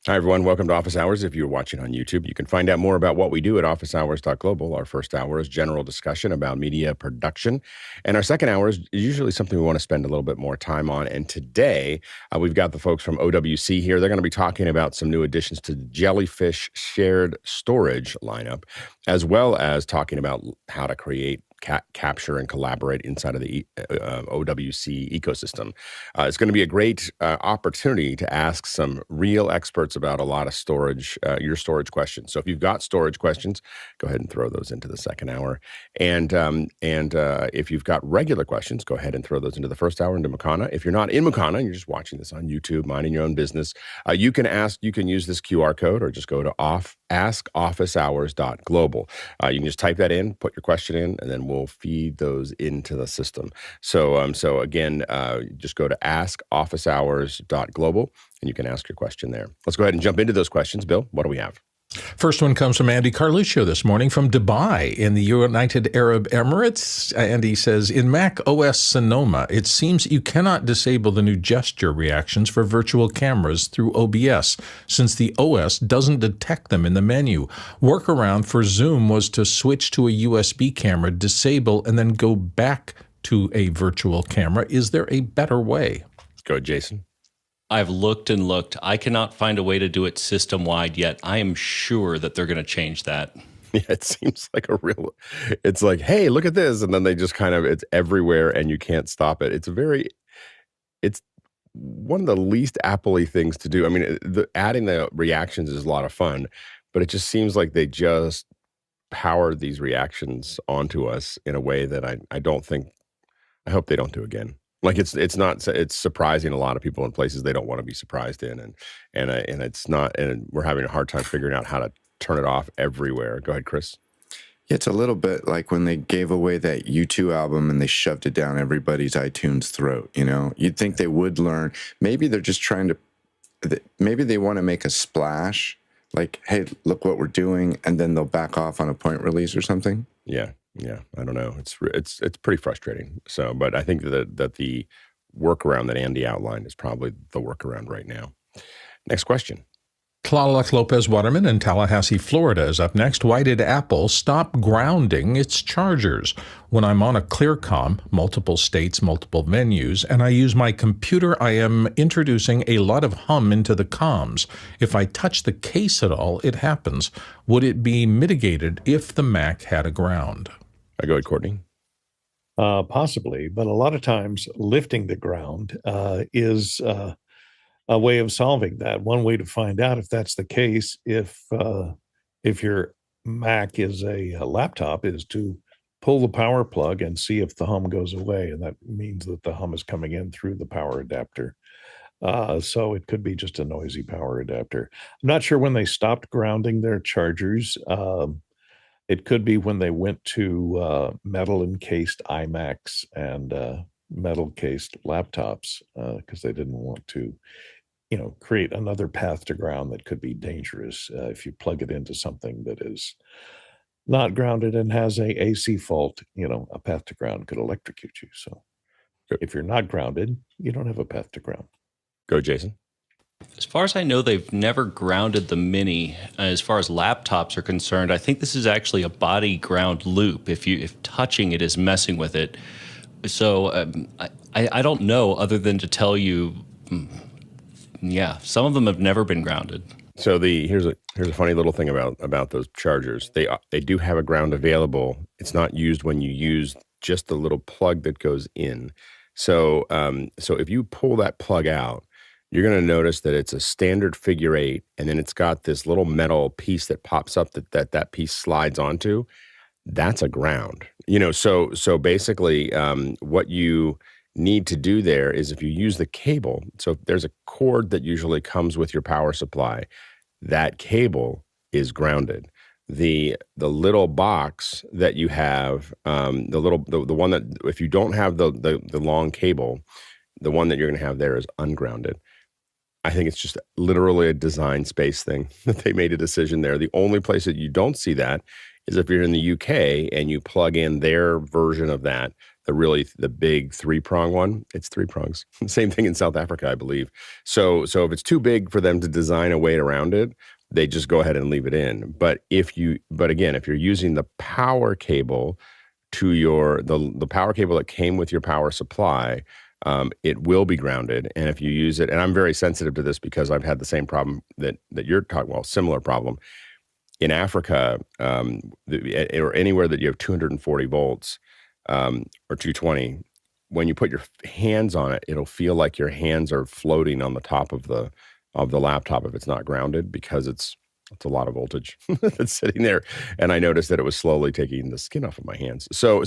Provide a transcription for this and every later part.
Hi, everyone. Welcome to Office Hours. If you're watching on YouTube, you can find out more about what we do at officehours.global. Our first hour is general discussion about media production. And our second hour is usually something we want to spend a little bit more time on. And today, we've got the folks from OWC here. They're going to be talking about some new additions to the Jellyfish shared storage lineup, as well as talking about how to create capture and collaborate inside of the OWC ecosystem. It's going to be a great opportunity to ask some real experts about a lot of storage, your storage questions. So if you've got storage questions, go ahead and throw those into the second hour. And if you've got regular questions, go ahead and throw those into the first hour into Makana. If you're not in Makana and you're just watching this on YouTube, minding your own business, you can use this QR code or just go to askofficehours.global. You can just type that in, put your question in, and then we'll feed those into the system. So again, just go to askofficehours.global and you can ask your question there. Let's go ahead and jump into those questions. Bill, what do we have? First one comes from Andy Carluccio this morning from Dubai in the United Arab Emirates. Andy says, in Mac OS Sonoma, it seems you cannot disable the new gesture reactions for virtual cameras through OBS, since the OS doesn't detect them in the menu. Workaround for Zoom was to switch to a USB camera, disable, and then go back to a virtual camera. Is there a better way? Go ahead, Jason. I've looked and looked. I cannot find a way to do it system-wide yet. I am sure that they're going to change that. Yeah, it seems like it's like, hey, look at this. And then they just it's everywhere and you can't stop it. It's one of the least Apple-y things to do. I mean, adding the reactions is a lot of fun, but it just seems like they just powered these reactions onto us in a way that I hope they don't do again. Like it's surprising a lot of people in places they don't want to be surprised in, and it's not, and we're having a hard time figuring out how to turn it off everywhere. Go ahead, Chris. Yeah, it's a little bit like when they gave away that U2 album and they shoved it down everybody's iTunes throat. You know, you'd think they would learn. Maybe they're just trying to. Maybe they want to make a splash, like, hey, look what we're doing, and then they'll back off on a point release or something. Yeah. I don't know. It's pretty frustrating. So, but I think that the workaround that Andy outlined is probably the workaround right now. Next question. Tlaloc Lopez Waterman in Tallahassee, Florida is up next. Why did Apple stop grounding its chargers? When I'm on a ClearCom, multiple states, multiple venues, and I use my computer, I am introducing a lot of hum into the comms. If I touch the case at all, it happens. Would it be mitigated if the Mac had a ground? Go ahead, Courtney. Possibly, but a lot of times lifting the ground is a way of solving that. One way to find out if that's the case, if your Mac is a laptop, is to pull the power plug and see if the hum goes away, and that means that the hum is coming in through the power adapter. So it could be just a noisy power adapter. I'm not sure when they stopped grounding their chargers. It could be when they went to metal-encased iMacs and metal-cased laptops because they didn't want to, create another path to ground that could be dangerous if you plug it into something that is not grounded and has a AC fault. A path to ground could electrocute you. So if you're not grounded, you don't have a path to ground. Go, Jason. As far as I know, they've never grounded the Mini. As far as laptops are concerned, I think this is actually a body ground loop. If touching it is messing with it. So I don't know other than to tell you, some of them have never been grounded. So here's a funny little thing about those chargers. They do have a ground available. It's not used when you use just the little plug that goes in. So if you pull that plug out, you're going to notice that it's a standard figure 8, and then it's got this little metal piece that pops up that piece slides onto. That's a ground. So basically what you need to do there is if you use the cable, so there's a cord that usually comes with your power supply, that cable is grounded. The little box that you have, the one that, if you don't have the long cable, the one that you're going to have there is ungrounded. I think it's just literally a design space thing that they made a decision there. The only place that you don't see that is if you're in the UK and you plug in their version of that, the big 3-prong one, it's 3 prongs. Same thing in South Africa, I believe. So if it's too big for them to design a way around it, they just go ahead and leave it in. But again, if you're using the power cable to the power cable that came with your power supply, it will be grounded. And if you use it, and I'm very sensitive to this because I've had the same problem that you're talking about, similar problem. In Africa, or anywhere that you have 240 volts or 220, when you put your hands on it, it'll feel like your hands are floating on the top of the laptop if it's not grounded, because it's a lot of voltage that's sitting there. And I noticed that it was slowly taking the skin off of my hands. So I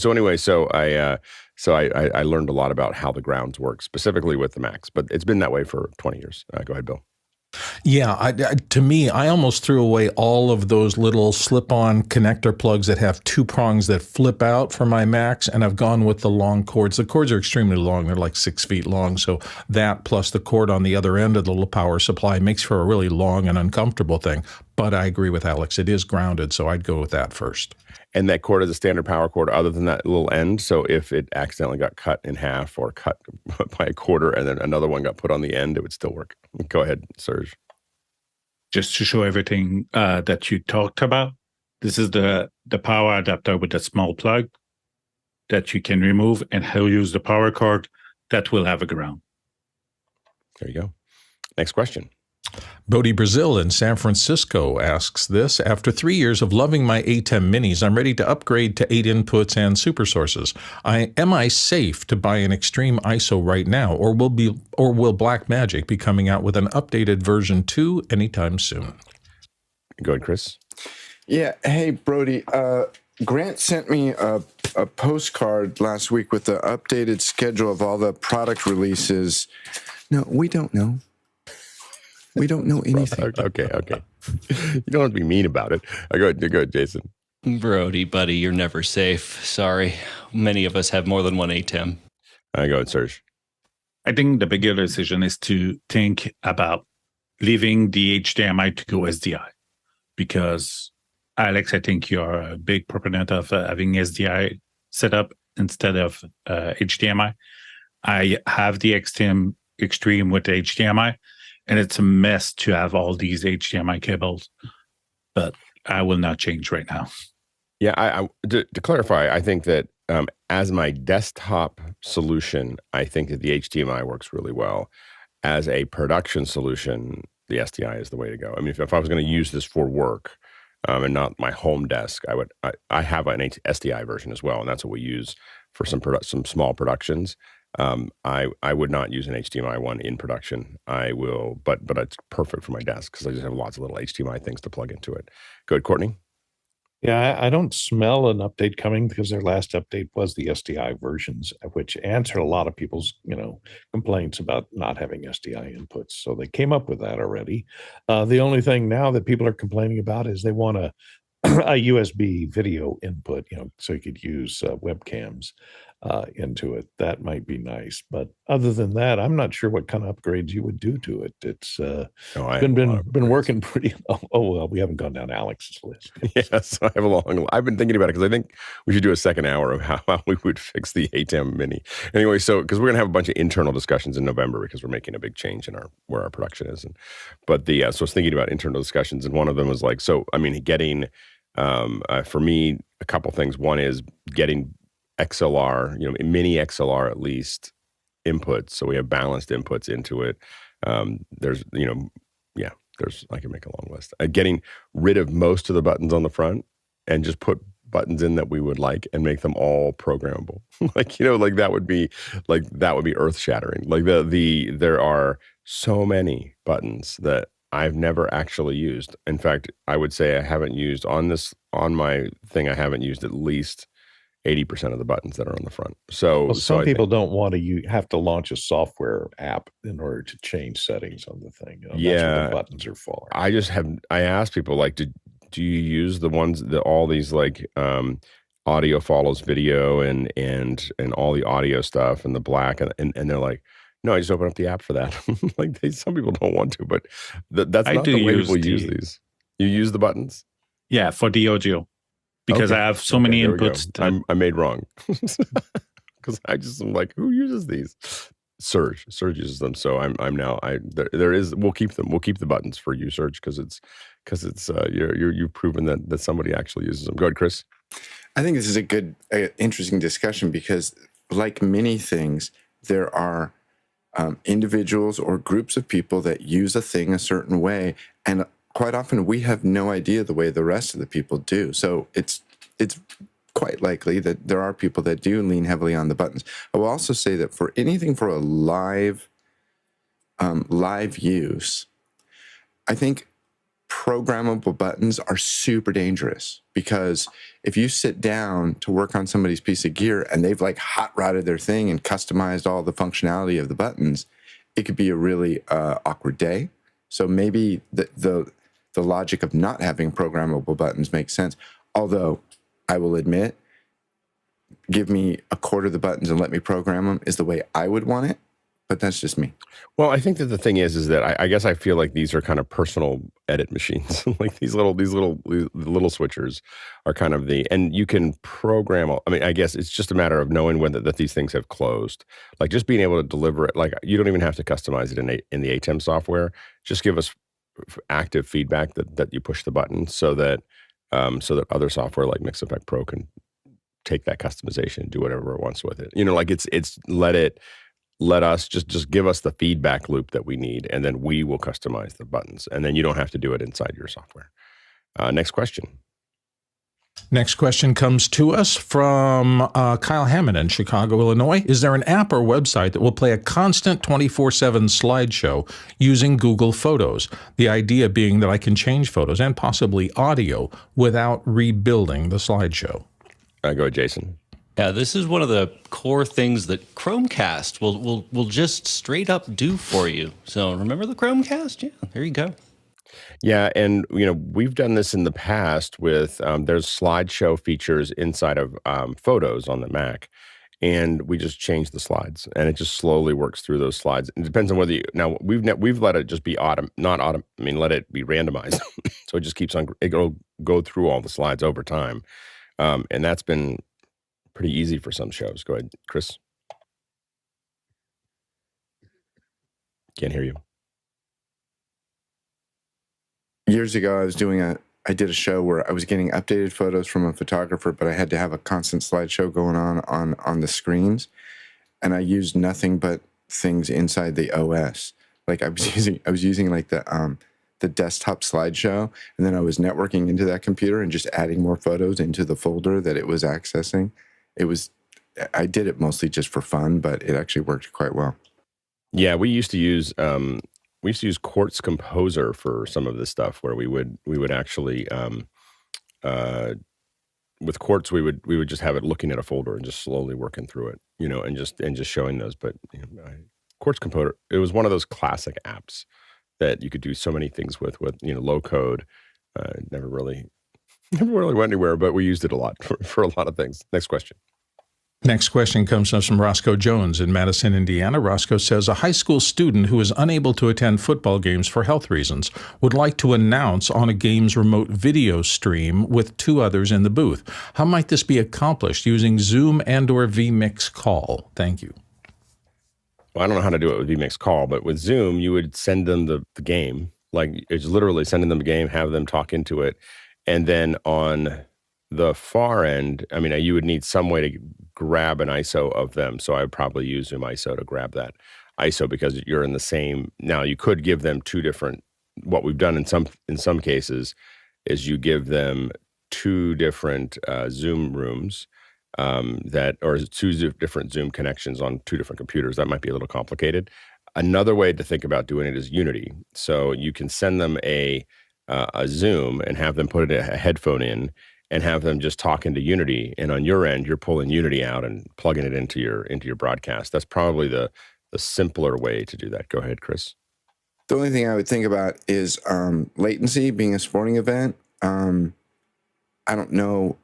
learned a lot about how the grounds work, specifically with the Macs. But it's been that way for 20 years. Go ahead, Bill. Yeah, to me, I almost threw away all of those little slip-on connector plugs that have 2 prongs that flip out for my Macs, and I've gone with the long cords. The cords are extremely long. They're like 6 feet long, so that plus the cord on the other end of the little power supply makes for a really long and uncomfortable thing. But I agree with Alex. It is grounded, so I'd go with that first. And that cord is a standard power cord other than that little end. So if it accidentally got cut in half or cut by a quarter and then another one got put on the end, it would still work. Go ahead, Serge. Just to show everything that you talked about, this is the power adapter with the small plug that you can remove, and he'll use the power cord that will have a ground. There you go. Next question. Bodie Brazil in San Francisco asks this: after 3 years of loving my ATEM minis, I'm ready to upgrade to 8 inputs and super sources. Am I safe to buy an extreme ISO right now, or will Blackmagic be coming out with an updated version 2 anytime soon? Go ahead, Chris. Yeah. Hey, Brody. Grant sent me a postcard last week with the updated schedule of all the product releases. No, we don't know. We don't know anything. Okay. You don't have to be mean about it. Go ahead, Jason. Brody, buddy, you're never safe. Sorry. Many of us have more than one ATEM. Go ahead, Serge. I think the bigger decision is to think about leaving the HDMI to go SDI. Because, Alex, I think you're a big proponent of having SDI set up instead of HDMI. I have the Extreme with HDMI. And it's a mess to have all these HDMI cables, but I will not change right now. Yeah, to clarify, I think that as my desktop solution, I think that the HDMI works really well. As a production solution, the SDI is the way to go. I mean, if I was going to use this for work and not my home desk, I have an SDI version as well, and that's what we use for some small productions. I would not use an HDMI one in production. I will, but it's perfect for my desk because I just have lots of little HDMI things to plug into it. Go ahead, Courtney. Yeah, I don't smell an update coming because their last update was the SDI versions, which answered a lot of people's, complaints about not having SDI inputs. So they came up with that already. The only thing now that people are complaining about is they want a USB video input, so you could use webcams into it. That might be nice, but other than that, I'm not sure what kind of upgrades you would do to it. It's been working pretty. Oh well, we haven't gone down Alex's list. Yes, I have I've been thinking about it because I think we should do a second hour of how we would fix the ATEM Mini. Anyway, because we're gonna have a bunch of internal discussions in November because we're making a big change in where our production is. So I was thinking about internal discussions, and one of them was like, getting for me a couple things. One is getting XLR, mini XLR at least inputs, so we have balanced inputs into it. There's I can make a long list. Getting rid of most of the buttons on the front and just put buttons in that we would like and make them all programmable. That would be earth shattering. There are so many buttons that I've never actually used. In fact, I would say I haven't used on my thing. I haven't used at least 80% of the buttons that are on the front. So some people don't want to have to launch a software app in order to change settings on the thing. That's what the buttons are for. I asked people do you use the ones that all these audio follows video and all the audio stuff and the black and they're like, no, I just open up the app for that. Some people don't want to, but that's not the way people use these. You use the buttons? Yeah, for the audio. because Okay. I have so many There we go. inputs. That, I made wrong because I'm like, who uses these? Surge uses them. So I'm now there is we'll keep them. We'll keep the buttons for you, Surge, because it's you've proven that somebody actually uses them. Go ahead, Chris. I think this is a good, interesting discussion because, like many things, there are individuals or groups of people that use a thing a certain way, and quite often we have no idea the way the rest of the people do. So it's quite likely that there are people that do lean heavily on the buttons. I will also say that for anything for a live use, I think programmable buttons are super dangerous, because if you sit down to work on somebody's piece of gear and they've like hot rodded their thing and customized all the functionality of the buttons, it could be a really awkward day. So maybe the logic of not having programmable buttons makes sense. Although I will admit, give me a quarter of the buttons and let me program them is the way I would want it. But that's just me. Well, I think that the thing is that I guess I feel like these are kind of personal edit machines. Like these little switchers are kind of and you can program. I mean, I guess it's just a matter of knowing that these things have closed. Like just being able to deliver it. Like you don't even have to customize it in the ATEM software. Just give us active feedback that you push the button so that other software like Mix Effect Pro can take that customization and do whatever it wants with it. Like it's let us just give us the feedback loop that we need, and then we will customize the buttons, and then you don't have to do it inside your software. Next question. Next question comes to us from Kyle Hammond in Chicago, Illinois. Is there an app or website that will play a constant 24/7 slideshow using Google Photos? The idea being that I can change photos and possibly audio without rebuilding the slideshow. Go ahead, Jason. Yeah, this is one of the core things that Chromecast will just straight up do for you. So remember the Chromecast? Yeah, there you go. Yeah, and we've done this in the past with there's slideshow features inside of Photos on the Mac, and we just change the slides, and it just slowly works through those slides. It depends on whether we've let it just be let it be randomized, so it just keeps on. It'll go through all the slides over time, and that's been pretty easy for some shows. Go ahead, Chris. Can't hear you. Years ago, I did a show where I was getting updated photos from a photographer, but I had to have a constant slideshow going on the screens, and I used nothing but things inside the OS. Like I was using like the desktop slideshow, and then I was networking into that computer and just adding more photos into the folder that it was accessing. I did it mostly just for fun, but it actually worked quite well. Yeah, we used to use Quartz Composer for some of this stuff, where we would actually with Quartz we would just have it looking at a folder and just slowly working through it, and just showing those. But Quartz Composer, it was one of those classic apps that you could do so many things with low code. Never really went anywhere, but we used it a lot for a lot of things. Next question. Next question comes from Roscoe Jones in Madison, Indiana. Roscoe says, a high school student who is unable to attend football games for health reasons would like to announce on a game's remote video stream with two others in the booth. How might this be accomplished using Zoom and/or vMix Call? Thank you. Well, I don't know how to do it with vMix Call, but with Zoom, you would send them the game. Like it's literally sending them a game, have them talk into it. And then on the far end, I mean, you would need some way to grab an ISO of them. So I would probably use Zoom ISO to grab that ISO, because you're in the same. Now you could give them two different. What we've done in some cases is you give them two different Zoom rooms or two different Zoom connections on two different computers. That might be a little complicated. Another way to think about doing it is Unity. So you can send them a Zoom and have them put a headphone in and have them just talk into Unity. And on your end, you're pulling Unity out and plugging it into your broadcast. That's probably the simpler way to do that. Go ahead, Chris. The only thing I would think about is latency. Being a sporting event, I don't know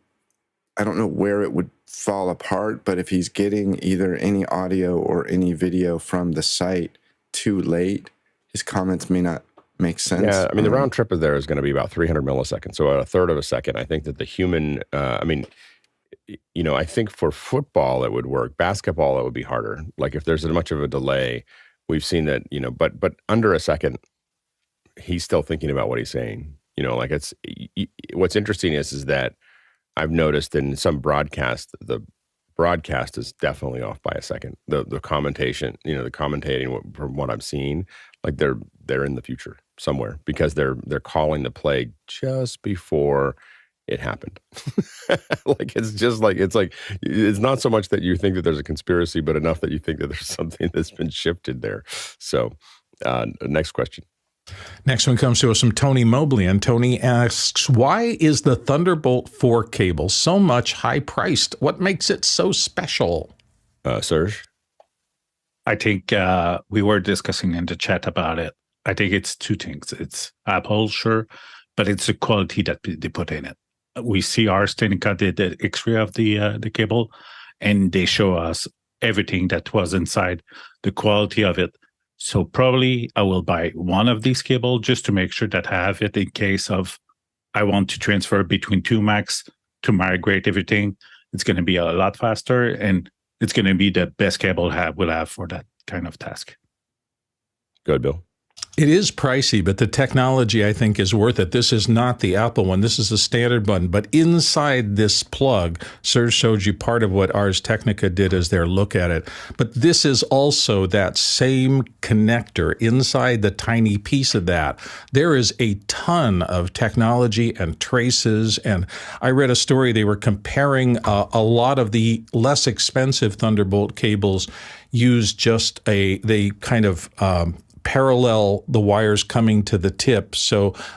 where it would fall apart, but if he's getting either any audio or any video from the site too late, his comments may not Makes sense. Yeah, I mean, the round trip of there is going to be about 300 milliseconds. So at a third of a second, I think that the human, I think for football it would work. Basketball, it would be harder. Like if there's much of a delay, we've seen that, but under a second, he's still thinking about what he's saying. Like what's interesting is that I've noticed in some broadcast, the broadcast is definitely off by a second. The commentation, the commentating from what I'm seeing, like they're in the future somewhere because they're calling the play just before it happened. It's not so much that you think that there's a conspiracy, but enough that you think that there's something that's been shifted there. So next question. Next one comes to us from Tony Mobley, and Tony asks, why is the Thunderbolt 4 cable so much high priced? What makes it so special? Serge? I think we were discussing in the chat about it. I think it's two things. It's Apple, sure, but it's the quality that they put in it. We see our Technica did the X-ray of the cable, and they show us everything that was inside, the quality of it. So probably I will buy one of these cables just to make sure that I have it in case of I want to transfer between two Macs to migrate everything. It's going to be a lot faster, and it's going to be the best cable we'll have for that kind of task. Good, Bill. It is pricey, but the technology, I think, is worth it. This is not the Apple one. This is the standard one. But inside this plug, Serge showed you part of what Ars Technica did as their look at it. But this is also that same connector inside the tiny piece of that. There is a ton of technology and traces. And I read a story, they were comparing a lot of the less expensive Thunderbolt cables use just they kind of parallel the wires coming to the tip.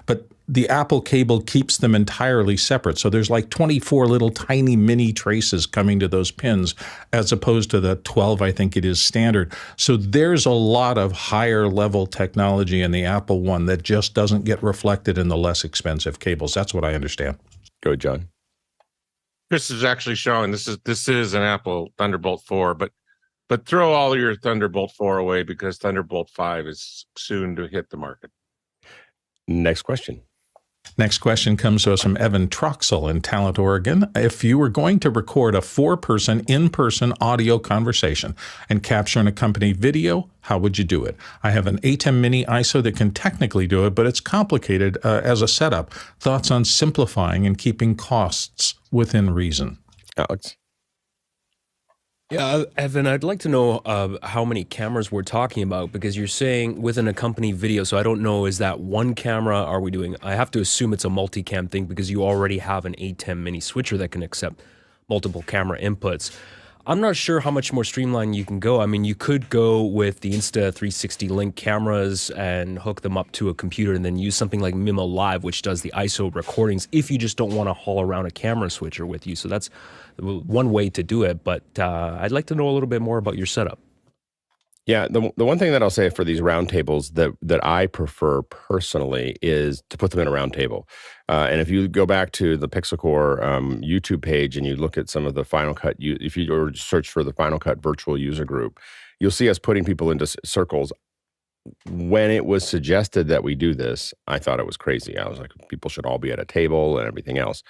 But the Apple cable keeps them entirely separate. So there's like 24 little tiny mini traces coming to those pins as opposed to the 12, I think it is standard. So there's a lot of higher level technology in the Apple one that just doesn't get reflected in the less expensive cables. That's what I understand. Go, John. Chris is actually showing this is an Apple Thunderbolt 4, but throw all your Thunderbolt 4 away because Thunderbolt 5 is soon to hit the market. Next question. Next question comes to us from Evan Troxel in Talent, Oregon. If you were going to record a 4-person in-person audio conversation and capture and accompany video, how would you do it? I have an ATEM Mini ISO that can technically do it, but it's complicated as a setup. Thoughts on simplifying and keeping costs within reason? Alex? Yeah, Evan, I'd like to know how many cameras we're talking about, because you're saying with an accompanied video, so I don't know, is that one camera? Are we doing, I have to assume it's a multicam thing because you already have an ATEM Mini switcher that can accept multiple camera inputs. I'm not sure how much more streamlined you can go. I mean, you could go with the Insta360 Link cameras and hook them up to a computer and then use something like Mimo Live, which does the ISO recordings if you just don't want to haul around a camera switcher with you. So that's one way to do it, but I'd like to know a little bit more about your setup. Yeah, the one thing that I'll say for these roundtables that I prefer personally is to put them in a roundtable. And if you go back to the Pixel Core YouTube page and you look at some of the Final Cut, if you search for the Final Cut virtual user group, you'll see us putting people into circles. When it was suggested that we do this, I thought it was crazy. I was like, people should all be at a table and everything else.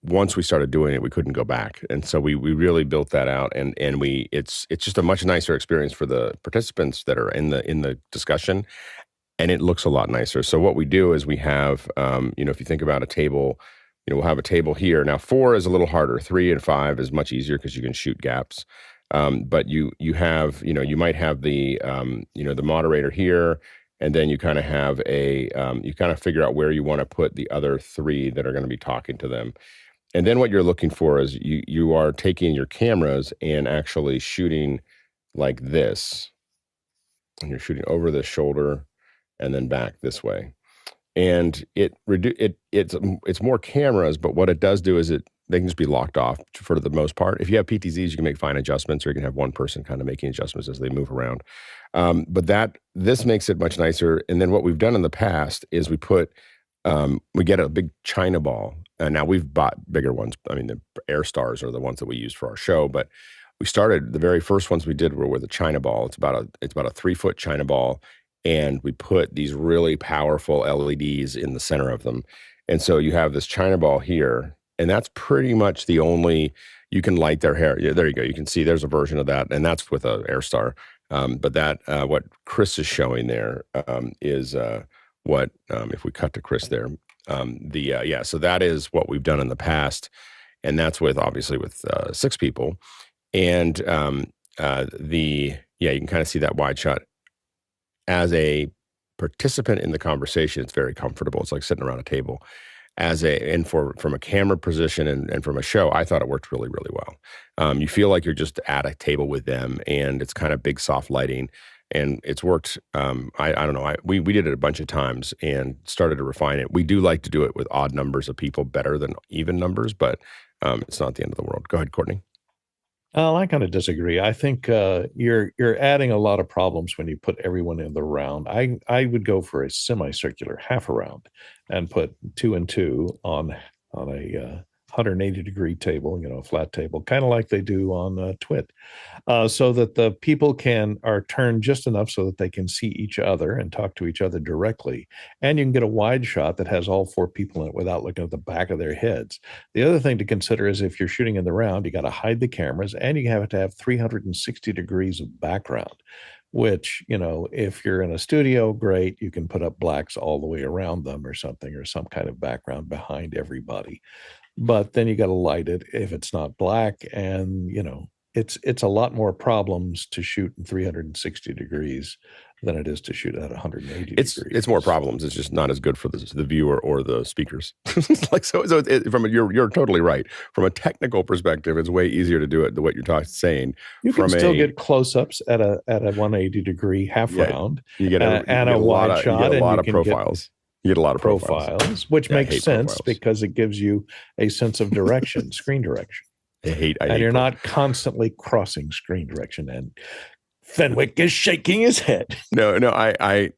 Once we started doing it, we couldn't go back, and so we really built that out, and it's just a much nicer experience for the participants that are in the discussion, and it looks a lot nicer. So what we do is we have, if you think about a table, we'll have a table here. Now 4 is a little harder. 3 and 5 is much easier because you can shoot gaps. But you have, you might have the the moderator here. And then you kind of have you kind of figure out where you want to put the other 3 that are going to be talking to them. And then what you're looking for is you are taking your cameras and actually shooting like this. And you're shooting over the shoulder and then back this way. And it's more cameras, but what it does do is they can just be locked off for the most part. If you have PTZs, you can make fine adjustments, or you can have one person kind of making adjustments as they move around. But this makes it much nicer. And then what we've done in the past is we get a big China ball. And now we've bought bigger ones. I mean, the Air Stars are the ones that we use for our show. But we started, the very first ones we did were with a China ball. It's about a 3-foot China ball. and we put these really powerful LEDs in the center of them. And so you have this China ball here, and that's pretty much the only, you can light their hair. Yeah, there you go. You can see there's a version of that, and that's with a Airstar. But that, what Chris is showing there is what, if we cut to Chris there, so that is what we've done in the past. And that's obviously with 6 people. And you can kind of see that wide shot. As a participant in the conversation, it's very comfortable. It's like sitting around a table. From a camera position and from a show, I thought it worked really, really well. You feel like you're just at a table with them, and it's kind of big, soft lighting, and it's worked. I don't know. We did it a bunch of times and started to refine it. We do like to do it with odd numbers of people better than even numbers, but it's not the end of the world. Go ahead, Courtney. I kind of disagree. I think you're adding a lot of problems when you put everyone in the round. I would go for a semicircular half a round and put 2 and 2 on a 180-degree table, a flat table, kind of like they do on Twit, so that the people are turned just enough so that they can see each other and talk to each other directly. And you can get a wide shot that has all 4 people in it without looking at the back of their heads. The other thing to consider is if you're shooting in the round, you got to hide the cameras, and you have to have 360 degrees of background, which, if you're in a studio, great, you can put up blacks all the way around them or something, or some kind of background behind everybody. But then you got to light it if it's not black, and it's a lot more problems to shoot in 360 degrees than it is to shoot at 180 degrees. It's more problems. It's just not as good for the viewer or the speakers. You're totally right. From a technical perspective, it's way easier to do it the way you're saying. You can still get close-ups at a 180 degree half round. You get a wide shot, you get a lot of profiles. You get a lot of profiles, which makes sense because it gives you a sense of direction, screen direction. And you're not constantly crossing screen direction. And Fenwick is shaking his head. No, to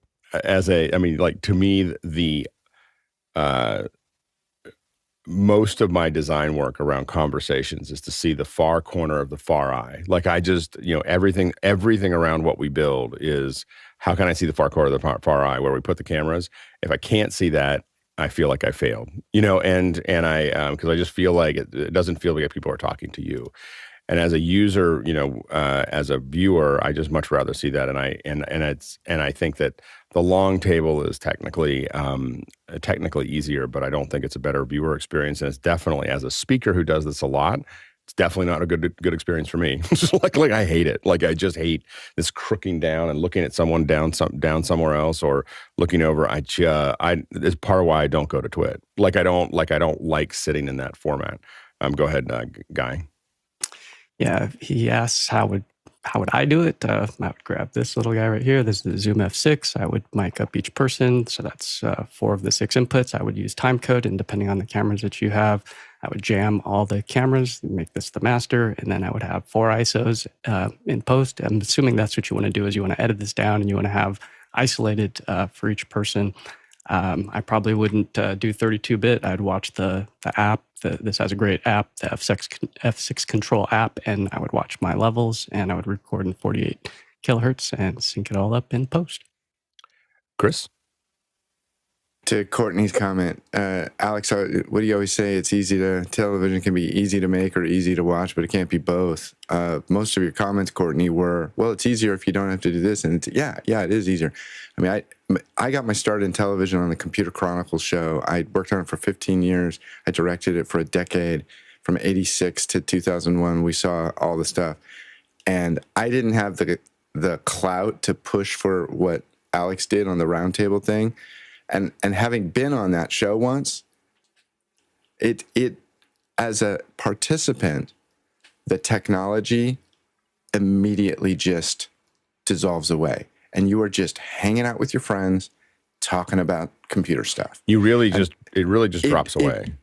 me, the most of my design work around conversations is to see the far corner of the far eye. Like I just, everything around what we build is, how can I see the far corner of the far eye where we put the cameras? If I can't see that, I feel like I failed, and I, because I just feel like it doesn't feel like people are talking to you. And as a user, as a viewer, I just much rather see that. And I think that the long table is technically easier, but I don't think it's a better viewer experience. And it's definitely, as a speaker who does this a lot, it's definitely not a good experience for me. like I hate it. Like I just hate this crooking down and looking at someone down somewhere else, or looking over. It's part of why I don't go to Twit. I don't like sitting in that format. Go ahead, Guy. Yeah, he asks how would I do it? I would grab this little guy right here. This is the Zoom F6. I would mic up each person. So that's 4 of the 6 inputs. I would use timecode, and depending on the cameras that you have, I would jam all the cameras, make this the master, and then I would have 4 ISOs in post. I'm assuming that's what you want to do, is you want to edit this down and you want to have isolated for each person. I probably wouldn't do 32-bit. I'd watch the app. This has a great app, the F6 Control app, and I would watch my levels, and I would record in 48 kilohertz and sync it all up in post. Chris? To Courtney's comment, Alex, what do you always say? Television can be easy to make or easy to watch, but it can't be both. Most of your comments, Courtney, were, well, it's easier if you don't have to do this. And it is easier. I mean, I got my start in television on the Computer Chronicles show. I worked on it for 15 years. I directed it for a decade. From 86 to 2001, we saw all the stuff. And I didn't have the clout to push for what Alex did on the roundtable thing. And having been on that show once, it as a participant, the technology immediately just dissolves away, and you are just hanging out with your friends, talking about computer stuff. It really just drops away.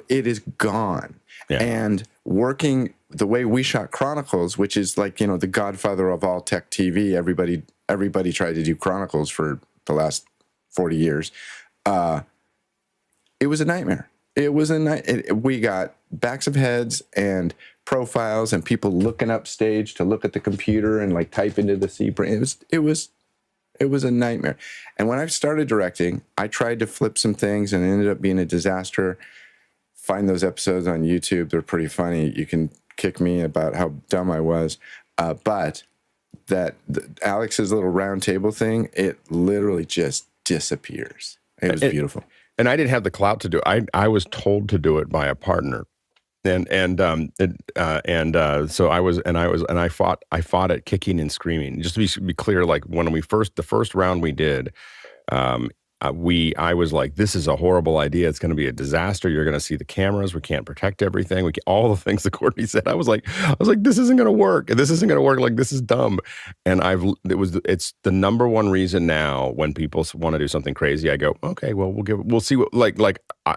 It is gone. Yeah. And working the way we shot Chronicles, which is like, the godfather of all tech TV. Everybody tried to do Chronicles for the last 40 years. It was a nightmare. We got backs of heads and profiles and people looking up stage to look at the computer and like type into the C. It It was a nightmare. And when I started directing, I tried to flip some things and it ended up being a disaster. Find those episodes on YouTube. They're pretty funny. You can kick me about how dumb I was. But Alex's little round table thing, it literally just disappears. It was beautiful. And I didn't have the clout to do it. I was told to do it by a partner. So I fought it kicking and screaming. Just to be clear, like when the first round we did, I was like, this is a horrible idea. It's going to be a disaster. You're going to see the cameras. We can't protect everything. All the things that Courtney said. I was like, this isn't going to work. This isn't going to work. Like, this is dumb. And it's the number one reason now when people want to do something crazy, I go, okay, well, we'll see what,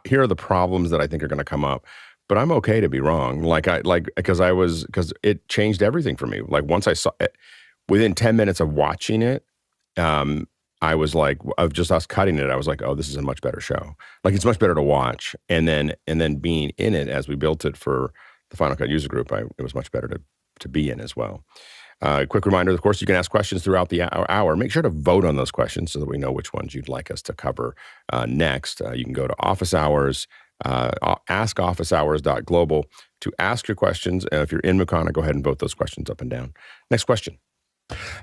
here are the problems that I think are going to come up. But I'm okay to be wrong. Because it changed everything for me. Like once I saw it, within 10 minutes of watching it, I was like, of just us cutting it, I was like, oh, this is a much better show. Like it's much better to watch. And then being in it as we built it for the Final Cut user group, it was much better to be in as well. Quick reminder, of course, you can ask questions throughout the hour. Make sure to vote on those questions so that we know which ones you'd like us to cover next. You can go to Office Hours, askofficehours.global to ask your questions. If you're in Mukana, go ahead and vote those questions up and down. Next question.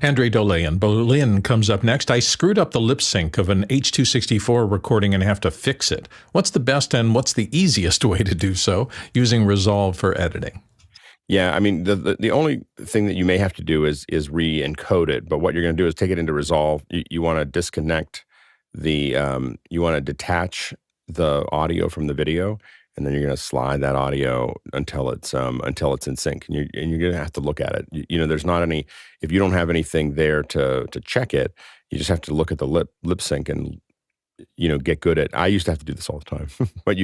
Andre Bolin comes up next. I screwed up the lip sync of an H.264 recording and have to fix it. What's the best and what's the easiest way to do so using Resolve for editing? Yeah, I mean, the only thing that you may have to do is re-encode it. But what you're going to do is take it into Resolve. You want to disconnect you want to detach the audio from the video, and then you're going to slide that audio until it's in sync, and you're going to have to look at it. There's not any, if you don't have anything there to check it, you just have to look at the lip sync and get good at. I used to have to do this all the time, but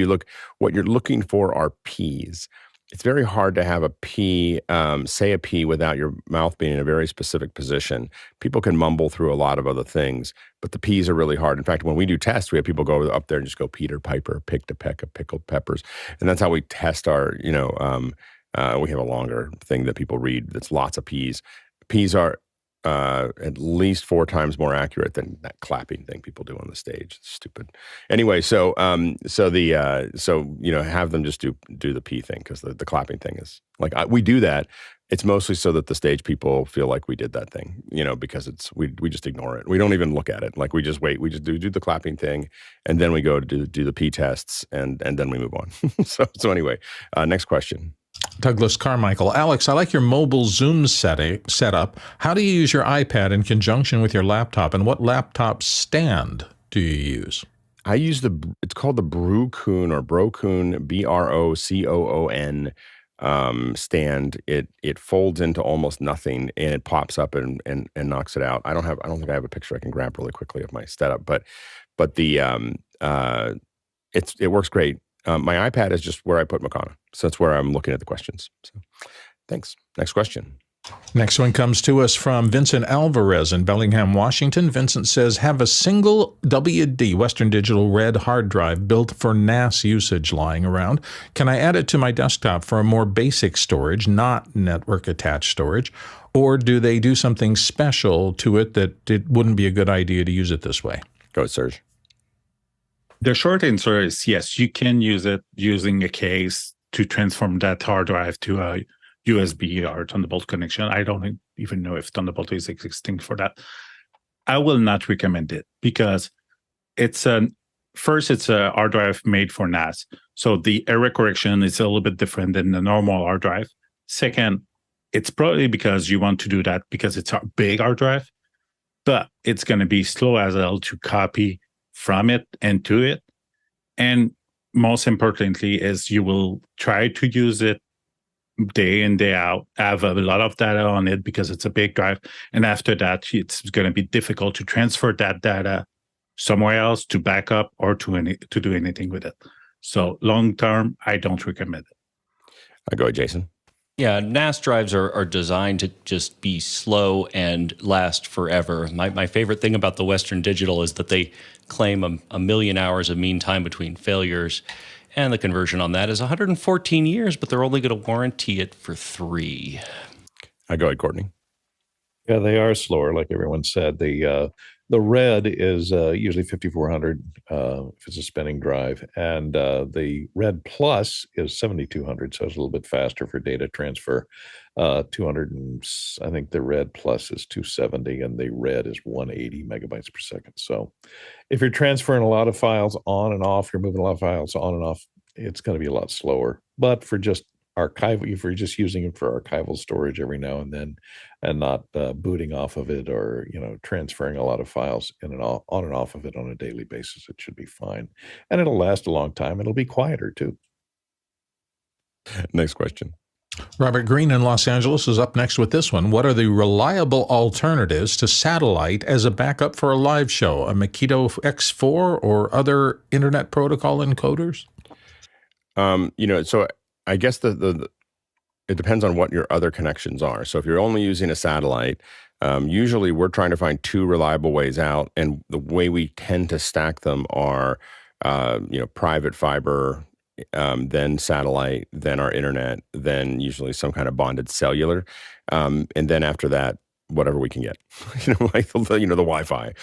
what you're looking for are P's. It's very hard to have a P, say a P without your mouth being in a very specific position. People can mumble through a lot of other things, but the P's are really hard. In fact, when we do tests, we have people go up there and just go Peter Piper, picked a peck of pickled peppers. And that's how we test our, we have a longer thing that people read that's lots of P's. P's are at least 4 times more accurate than that clapping thing people do on the stage. It's stupid. Anyway, so have them just do the P thing, because the clapping thing is like we do that. It's mostly so that the stage people feel like we did that thing, because we just ignore it. We don't even look at it. Like we just wait. We just do the clapping thing, and then we go to do the P tests, and then we move on. So anyway, next question. Douglas Carmichael. Alex, I like your mobile Zoom setup. How do you use your iPad in conjunction with your laptop, and what laptop stand do you use? I use it's called the Brocoon or Brocoon, Brocoon stand. It folds into almost nothing, and it pops up and knocks it out. I don't think I have a picture I can grab really quickly of my setup, but it works great. My iPad is just where I put Mukana. So that's where I'm looking at the questions. So thanks. Next question. Next one comes to us from Vincent Alvarez in Bellingham, Washington. Vincent says, have a single WD, Western Digital Red hard drive built for NAS usage lying around. Can I add it to my desktop for a more basic storage, not network attached storage? Or do they do something special to it that it wouldn't be a good idea to use it this way? Go ahead, Serge. The short answer is yes, you can use it using a case to transform that hard drive to a USB or Thunderbolt connection. I don't even know if Thunderbolt is existing for that. I will not recommend it because it's a hard drive made for NAS. So the error correction is a little bit different than the normal hard drive. Second, it's probably because you want to do that because it's a big hard drive, but it's going to be slow as hell to copy from it and to it. And most importantly is you will try to use it day in, day out, have a lot of data on it because it's a big drive. And after that, it's going to be difficult to transfer that data somewhere else to back up or to do anything with it. So long term, I don't recommend it. Go ahead, Jason. Yeah, NAS drives are designed to just be slow and last forever. My favorite thing about the Western Digital is that they claim a million hours of mean time between failures, and the conversion on that is 114 years, but they're only going to warranty it for 3. Go ahead, Courtney. Yeah, they are slower, like everyone said. The red is usually 5400 if it's a spinning drive, and the red plus is 7200, so it's a little bit faster for data transfer. 200, and I think the red plus is 270, and the red is 180 megabytes per second. So if you're transferring a lot of files on and off, you're moving a lot of files on and off, it's going to be a lot slower. But for just archival, if you're just using it for archival storage every now and then, and not booting off of it, or transferring a lot of files in and on and off of it on a daily basis, it should be fine, and it'll last a long time. It'll be quieter too. Next question. Robert Green in Los Angeles is up next with this one. What are the reliable alternatives to satellite as a backup for a live show? A Makito X4 or other internet protocol encoders? So I guess it depends on what your other connections are. So if you're only using a satellite, usually we're trying to find two reliable ways out, and the way we tend to stack them are, private fiber, then satellite, then our internet, then usually some kind of bonded cellular, and then after that, whatever we can get, like the Wi-Fi.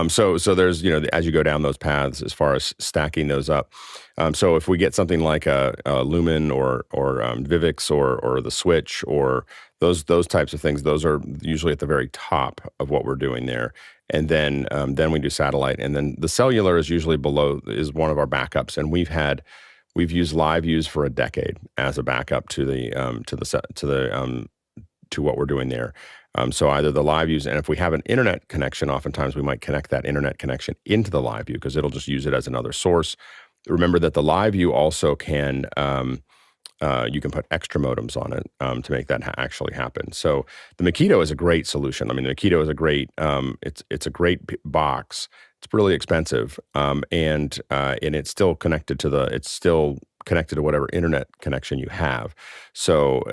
So there's, as you go down those paths as far as stacking those up. So if we get something like a Lumen or Vivix or the Switch or those types of things, those are usually at the very top of what we're doing there. And then we do satellite, and then the cellular is usually below, is one of our backups, and we've used live views for a decade as a backup to what we're doing there. So either the live views, and if we have an internet connection, oftentimes we might connect that internet connection into the live view because it'll just use it as another source. Remember that the live view also can, you can put extra modems on it to make that actually happen. So the Makito is a great solution. I mean, the Makito is a great, it's a great box. It's really expensive, and it's still connected to whatever internet connection you have. So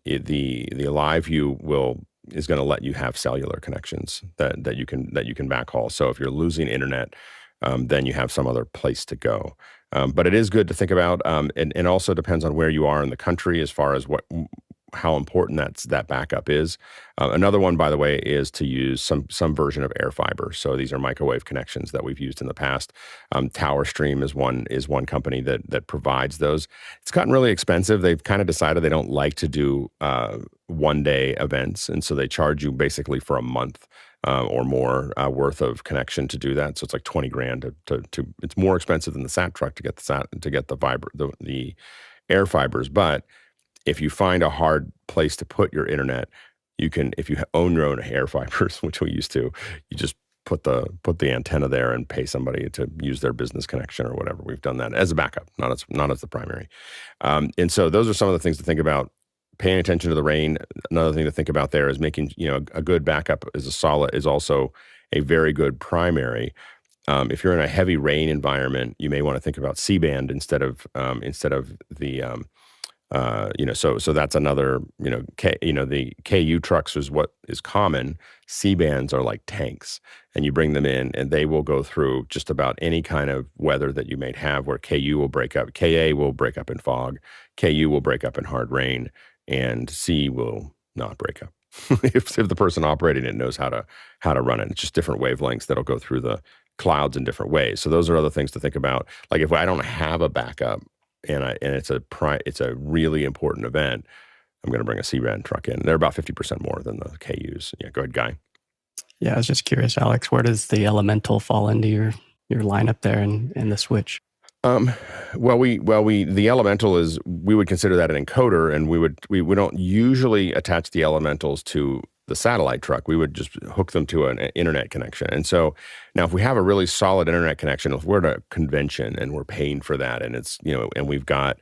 the live view is going to let you have cellular connections that you can backhaul. So if you're losing internet, then you have some other place to go. But it is good to think about, and also depends on where you are in the country as far as how important that backup is. Another one, by the way, is to use some version of air fiber. So these are microwave connections that we've used in the past. TowerStream is one company that provides those. It's gotten really expensive. They've kind of decided they don't like to do one-day events, and so they charge you basically for a month or more worth of connection to do that. So it's like $20,000 to it's more expensive than the sat truck to get the air fibers, but if you find a hard place to put your internet, you can, if you own your own air fibers, which we used to, you just put the antenna there and pay somebody to use their business connection or whatever. We've done that as a backup, not as the primary. And so those are some of the things to think about. Paying attention to the rain. Another thing to think about there is making, a good backup is also a very good primary. If you're in a heavy rain environment, you may want to think about C-band instead of the so that's another, the KU trucks is what is common. C-bands are like tanks, and you bring them in and they will go through just about any kind of weather that you may have, where KU will break up, KA will break up in fog, KU will break up in hard rain, and C will not break up. if the person operating it knows how to run it. It's just different wavelengths that'll go through the clouds in different ways. So those are other things to think about. Like if I don't have a backup, and it's a really important event, I'm going to bring a C-band truck in. They're about 50% more than the KUs. Yeah, go ahead, Guy. Yeah, I was just curious, Alex, where does the elemental fall into your lineup there and the switch? The elemental is, we would consider that an encoder, and we don't usually attach the elementals to the satellite truck. We would just hook them to an internet connection. And so now if we have a really solid internet connection, if we're at a convention and we're paying for that, and it's, and we've got,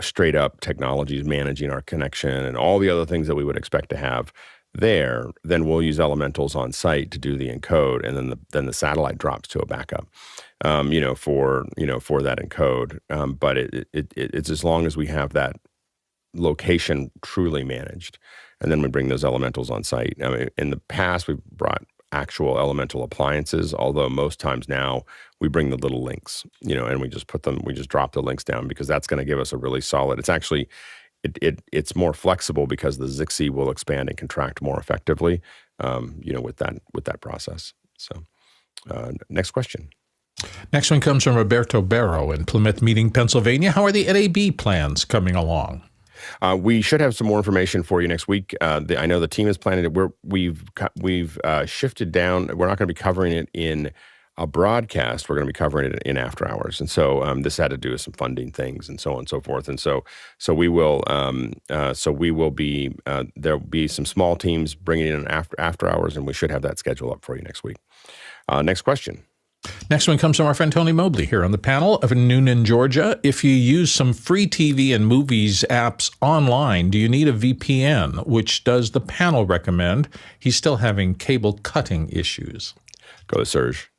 straight up technologies managing our connection and all the other things that we would expect to have there, then we'll use elementals on site to do the encode, and then the satellite drops to a backup, for that encode. But it's as long as we have that location truly managed, and then we bring those elementals on site. I mean, in the past, we've brought actual elemental appliances, although most times now we bring the little links, and we just drop the links down, because that's going to give us a really solid, it's more flexible because the Zixi will expand and contract more effectively, with that process. So, next question. Next one comes from Roberto Barrow in Plymouth Meeting, Pennsylvania. How are the LAB plans coming along? We should have some more information for you next week. I know the team is planning it. We've shifted down. We're not going to be covering it in a broadcast. We're going to be covering it in after hours, and so this had to do with some funding things and so on and so forth. And so we will be there'll be some small teams bringing in after hours, and we should have that schedule up for you next week. Next question. Next one comes from our friend Tony Mobley here on the panel of Noonan, Georgia. If you use some free TV and movies apps online, do you need a VPN? Which does the panel recommend? He's still having cable cutting issues. Go to Serge.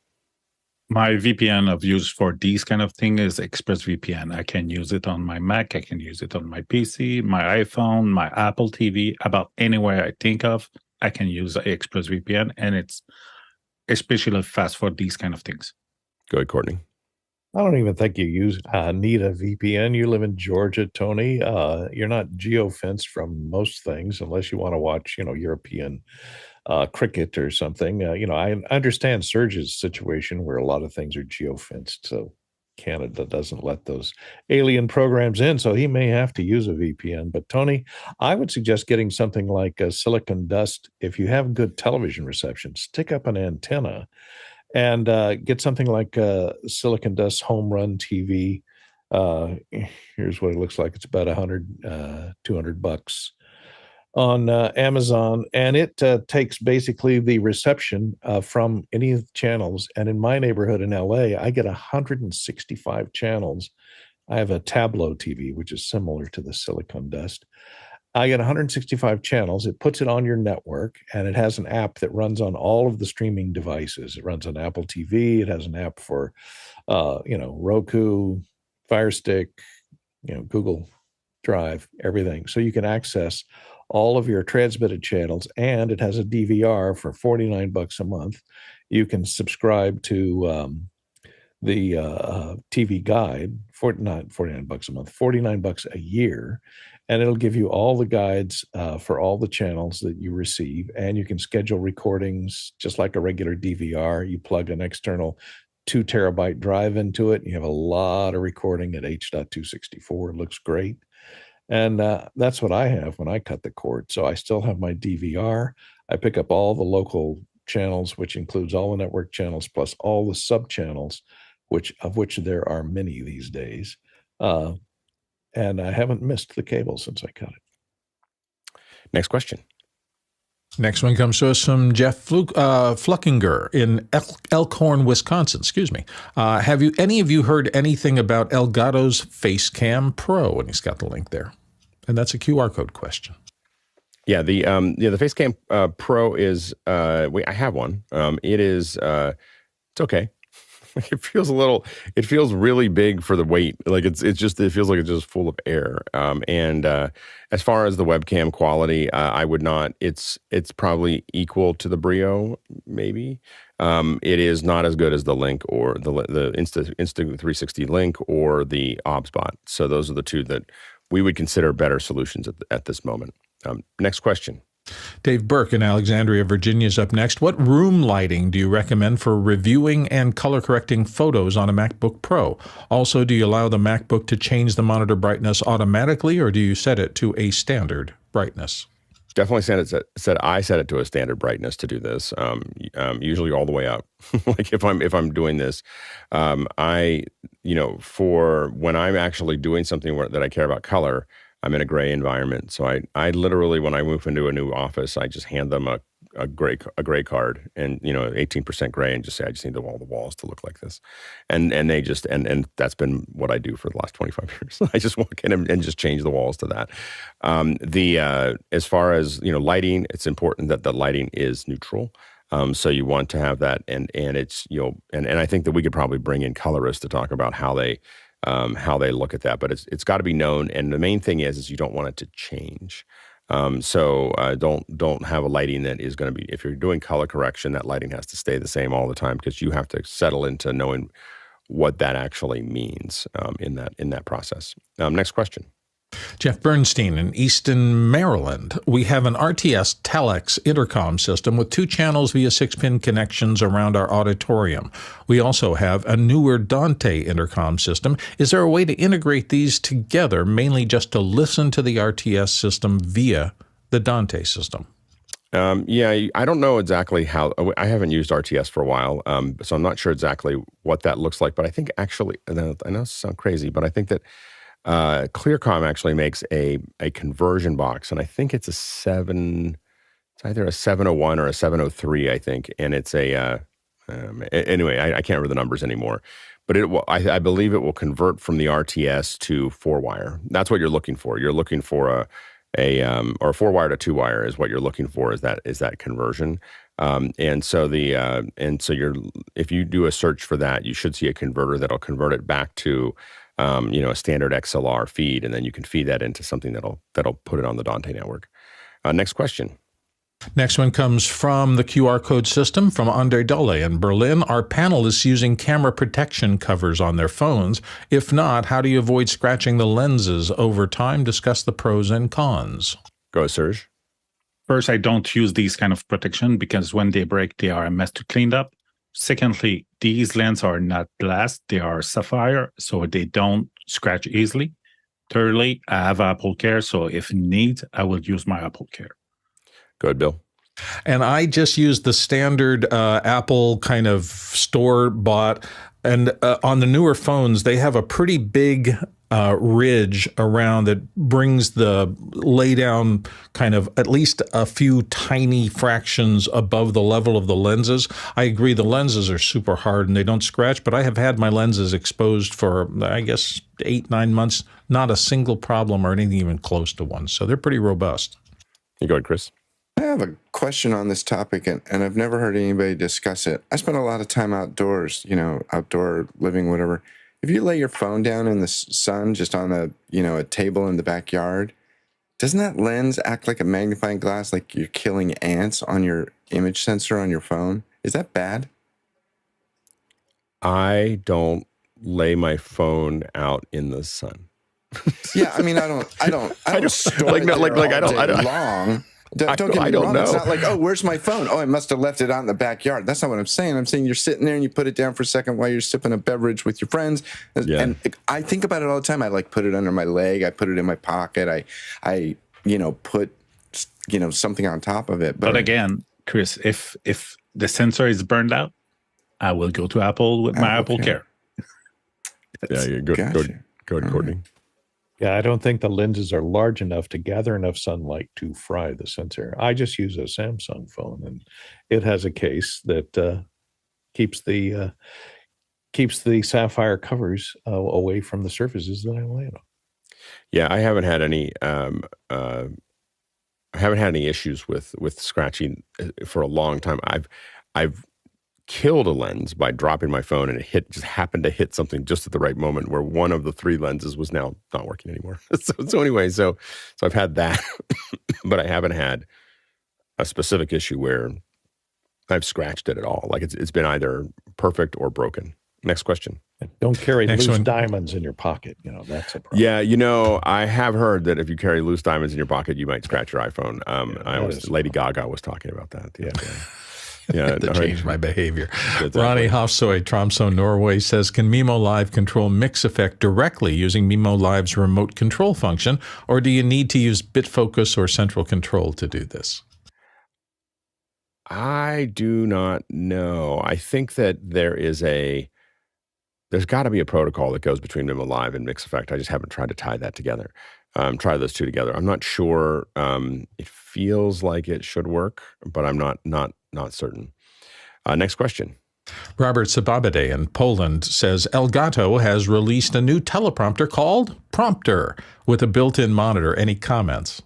My VPN of use for these kind of thing is ExpressVPN. I can use it on my Mac. I can use it on my PC, my iPhone, my Apple TV. About anywhere I think of, I can use ExpressVPN, and it's especially fast for these kind of things. Go ahead, Courtney. I don't even think you need a VPN. You live in Georgia, Tony. You're not geofenced from most things unless you want to watch, European cricket or something. I understand Serge's situation where a lot of things are geofenced. So Canada doesn't let those alien programs in, so he may have to use a VPN. But Tony, I would suggest getting something like Silicon Dust. If you have good television reception, stick up an antenna and get something like Silicon Dust Home Run TV. Here's what it looks like. It's about $200 on Amazon, and it takes basically the reception from any of the channels. And in my neighborhood in LA, I get 165 channels. I have a Tableau TV, which is similar to the Silicon Dust. I get 165 channels. It puts it on your network, and it has an app that runs on all of the streaming devices. It runs on Apple TV. It has an app for, Roku, Fire Stick, Google Drive, everything. So you can access all of your transmitted channels, and it has a DVR for $49 a month. You can subscribe to the TV Guide for not $49 a month, $49 a year, and it'll give you all the guides for all the channels that you receive, and you can schedule recordings just like a regular DVR. You plug an external 2 terabyte drive into it, and you have a lot of recording at H.264. It looks great. And that's what I have when I cut the cord. So I still have my DVR. I pick up all the local channels, which includes all the network channels, plus all the sub-channels, of which there are many these days. And I haven't missed the cable since I cut it. Next question. Next one comes to us from Jeff Fluckinger in Elkhorn, Wisconsin. Excuse me. Have any of you heard anything about Elgato's Facecam Pro? And he's got the link there. And that's a QR code question. Yeah, the Facecam Pro is I have one. It's okay. It feels really big for the weight. Like it feels like it's just full of air. And as far as the webcam quality, I would not. It's probably equal to the Brio, maybe. It is not as good as the Link or the Insta360 Link or the OBSBot. So those are the two that we would consider better solutions at this moment. Next question. Dave Burke in Alexandria, Virginia is up next. What room lighting do you recommend for reviewing and color correcting photos on a MacBook Pro? Also, do you allow the MacBook to change the monitor brightness automatically, or do you set it to a standard brightness? Definitely I set it to a standard brightness to do this. Usually all the way up. Like if I'm doing this, for when I'm actually doing something that I care about color, I'm in a gray environment. So I literally, when I move into a new office, I just hand them a gray card and 18% gray, and just say I just need all the walls to look like this, and they just and that's been what I do for the last 25 years. I just walk in and just change the walls to that. As far as lighting, it's important that the lighting is neutral. So you want to have that, and it's and I think that we could probably bring in colorists to talk about how they look at that, but it's got to be known. And the main thing is you don't want it to change. So don't have a lighting that is going to be, if you're doing color correction, that lighting has to stay the same all the time, because you have to settle into knowing what that actually means in that process. Next question. Jeff Bernstein in Easton, Maryland. We have an RTS telex intercom system with 2 channels via 6-pin connections around our auditorium. We also have a newer Dante intercom system. Is there a way to integrate these together, mainly just to listen to the RTS system via the Dante system? Yeah, I don't know exactly how. I haven't used RTS for a while, so I'm not sure exactly what that looks like. But I think actually, I know this sounds crazy, but I think that Clearcom actually makes a conversion box, and I think it's it's either a 701 or a 703, I think, and it's anyway, I can't remember the numbers anymore. But I believe it will convert from the RTS to 4-wire. That's what you're looking for. You're looking for or a 4-wire to 2-wire is what you're looking for. Is that conversion? And so if you do a search for that, you should see a converter that'll convert it back to a standard XLR feed, and then you can feed that into something that'll put it on the Dante network. Next question. Next one comes from the QR code system from Andre Dole in Berlin. Our panelists using camera protection covers on their phones. If not, how do you avoid scratching the lenses over time? Discuss the pros and cons. Go, Serge. First, I don't use these kind of protection because when they break, they are a mess to clean up. Secondly, these lenses are not glass, they are sapphire, so they don't scratch easily. Thirdly, I have Apple Care, so if need, I will use my Apple Care. Go ahead, Bill. And I just use the standard Apple kind of store-bought. And on the newer phones, they have a pretty big ridge around that brings the lay down kind of at least a few tiny fractions above the level of the lenses. I agree the lenses are super hard and they don't scratch, but I have had my lenses exposed for, I guess, 8-9 months. Not a single problem or anything even close to one. So they're pretty robust. You go ahead, Chris. I have a question on this topic, and I've never heard anybody discuss it. I spend a lot of time outdoors, outdoor living, whatever. If you lay your phone down in the sun, just on a table in the backyard, doesn't that lens act like a magnifying glass, like you're killing ants on your image sensor on your phone? Is that bad? I don't lay my phone out in the sun. Yeah, I mean, I don't store it all day long. Don't get me wrong. It's not like, where's my phone? I must have left it out in the backyard. That's not what I'm saying. I'm saying you're sitting there and you put it down for a second while you're sipping a beverage with your friends. Yeah. And I think about it all the time. I put it under my leg. I put it in my pocket. I put something on top of it. But again, Chris, if the sensor is burned out, I will go to Apple with my Apple Care. Yeah, you're good. Gotcha. Go ahead, Courtney. Yeah, I don't think the lenses are large enough to gather enough sunlight to fry the sensor. I just use a Samsung phone, and it has a case that keeps the sapphire covers away from the surfaces that I lay it on. Yeah, I haven't had any issues with scratching for a long time. I've killed a lens by dropping my phone, and it just happened to hit something just at the right moment where one of the 3 lenses was now not working anymore. So anyway, so I've had that, but I haven't had a specific issue where I've scratched it at all. Like it's been either perfect or broken. Next question. Don't carry loose diamonds in your pocket. That's a problem. Yeah, I have heard that if you carry loose diamonds in your pocket, you might scratch your iPhone. Lady Gaga was talking about that the other day. Yeah, to change my behavior. Exactly. Ronnie Hofsoy, Tromsø, Norway says, can Mimo Live control mix effect directly using Mimo Live's remote control function, or do you need to use BitFocus or central control to do this? I do not know. I think that there's got to be a protocol that goes between Mimo Live and mix effect. I just haven't tried to tie that together. Try those two together. I'm not sure. It feels like it should work, but I'm not certain. Next question. Robert Sababade in Poland says, Elgato has released a new teleprompter called Prompter with a built-in monitor. Any comments?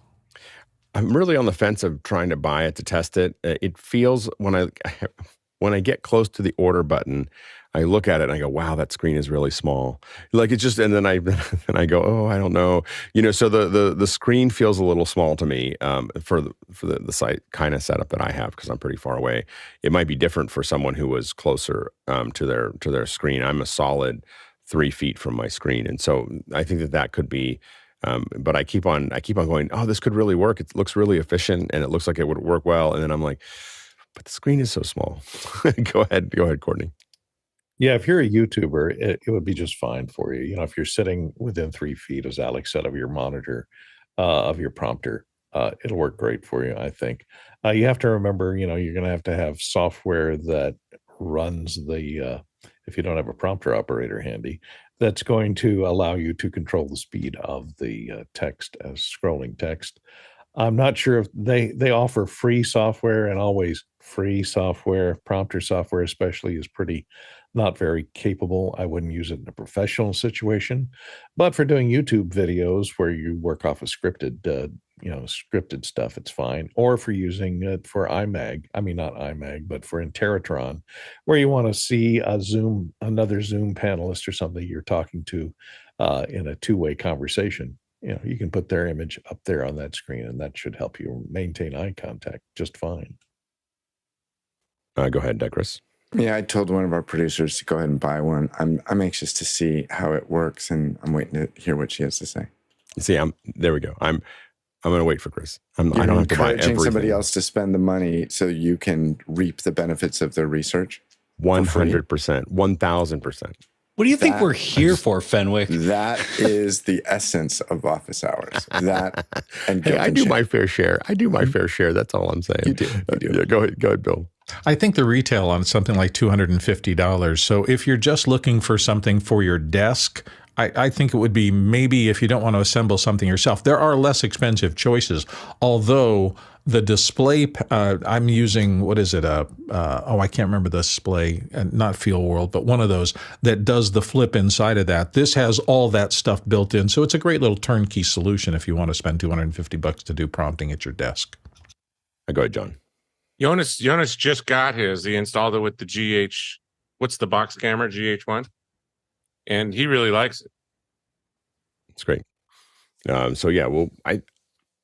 I'm really on the fence of trying to buy it to test it. It feels when I get close to the order button, I look at it and I go, wow, that screen is really small. Like it's just, and then I go, I don't know. So the screen feels a little small to me for the site kind of setup that I have because I'm pretty far away. It might be different for someone who was closer to their screen. I'm a solid 3 feet from my screen. And so I think that could be But I keep on going, oh, this could really work. It looks really efficient and it looks like it would work well. And then I'm like, but the screen is so small. Go ahead, Courtney. Yeah, if you're a YouTuber, it would be just fine for you. You know, if you're sitting within 3 feet, as Alex said, of your monitor, of your prompter, it'll work great for you, I think. You have to remember, you know, you're going to have software that runs the, if you don't have a prompter operator handy, that's going to allow you to control the speed of the text as scrolling text. I'm not sure if they offer free software, and always free software. Prompter software especially is pretty not very capable. I wouldn't use it in a professional situation, but for doing YouTube videos where you work off of scripted stuff, it's fine. Or for using it for iMag, I mean, not iMag, but for Interatron, where you want to see another Zoom panelist or something you're talking to in a two-way conversation. You know, you can put their image up there on that screen, and that should help you maintain eye contact just fine. Go ahead, Chris. Yeah, I told one of our producers to go ahead and buy one. I'm anxious to see how it works, and I'm waiting to hear what she has to say. See, there we go. I'm going to wait for Chris. I don't have to buy everything. Somebody else to spend the money so you can reap the benefits of their research. 100%, 1,000%. What do you think we're here for, Fenwick? That is the essence of office hours. That and hey, I do my fair share. That's all I'm saying. You do. Yeah, go ahead, Bill. I think the retail on something like $250. So if you're just looking for something for your desk, I think it would be maybe if you don't want to assemble something yourself. There are less expensive choices, although the display, I'm using, what is it? I can't remember the display, not Feel World, but one of those that does the flip inside of that. This has all that stuff built in. So it's a great little turnkey solution if you want to spend $250 to do prompting at your desk. Go ahead, John. Jonas just got his. He installed it with the GH, what's the box camera, GH1? And he really likes it. It's great. So yeah, well,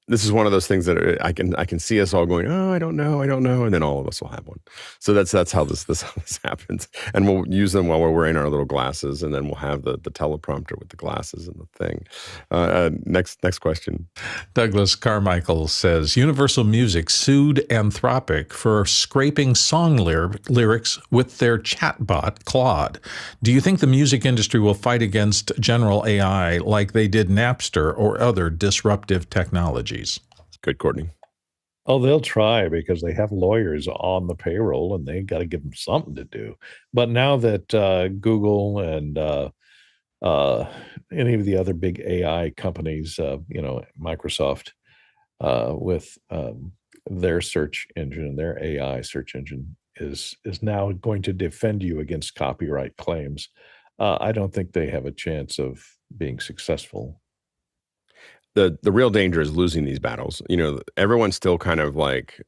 this is one of those things that I can see us all going, oh, I don't know, and then all of us will have one. So that's how this happens, and we'll use them while we're wearing our little glasses, and then we'll have the teleprompter with the glasses and the thing. Next question. Douglas Carmichael says Universal Music sued Anthropic for scraping song lyrics with their chatbot Claude. Do you think the music industry will fight against general AI like they did Napster or other disruptive technologies? Good, Courtney. Oh, they'll try because they have lawyers on the payroll and they got to give them something to do. But now that Google and any of the other big AI companies, Microsoft with their search engine, their AI search engine is now going to defend you against copyright claims. I don't think they have a chance of being successful. The real danger is losing these battles. You know, everyone's still kind of like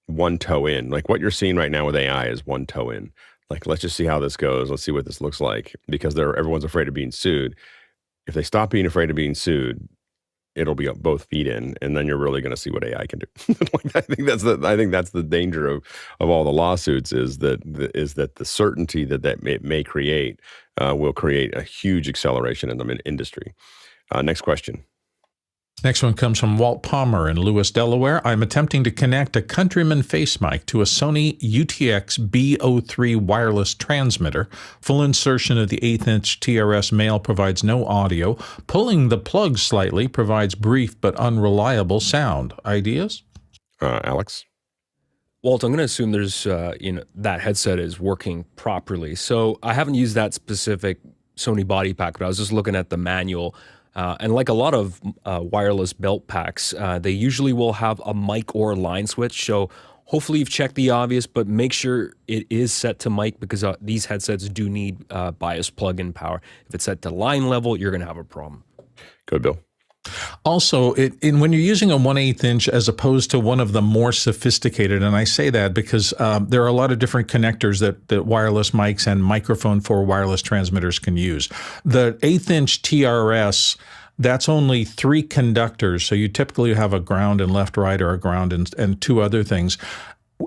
one toe in. Like what you're seeing right now with AI is one toe in. Like, let's just see how this goes. Let's see what this looks like, because everyone's afraid of being sued. If they stop being afraid of being sued, it'll be both feet in, and then you're really going to see what AI can do. I think that's the danger of all the lawsuits is that the certainty that may create will create a huge acceleration in the industry. Next question. Next one comes from Walt Palmer in Lewis, Delaware. I'm attempting to connect a Countryman face mic to a Sony UTX B03 wireless transmitter. Full insertion of the 1/8-inch TRS male provides no audio. Pulling the plug slightly provides brief but unreliable sound. Ideas? Alex? Walt, I'm going to assume there's, that headset is working properly. So I haven't used that specific Sony body pack, but I was just looking at the manual. And like a lot of wireless belt packs, they usually will have a mic or line switch. So hopefully you've checked the obvious, but make sure it is set to mic because these headsets do need bias plug-in power. If it's set to line level, you're going to have a problem. Good, Bill. Also, when you're using a 1/8 inch as opposed to one of the more sophisticated, and I say that because there are a lot of different connectors that wireless mics and microphone for wireless transmitters can use. The 1/8 inch TRS, that's only 3 conductors, so you typically have a ground and left, right, or a ground and 2 other things.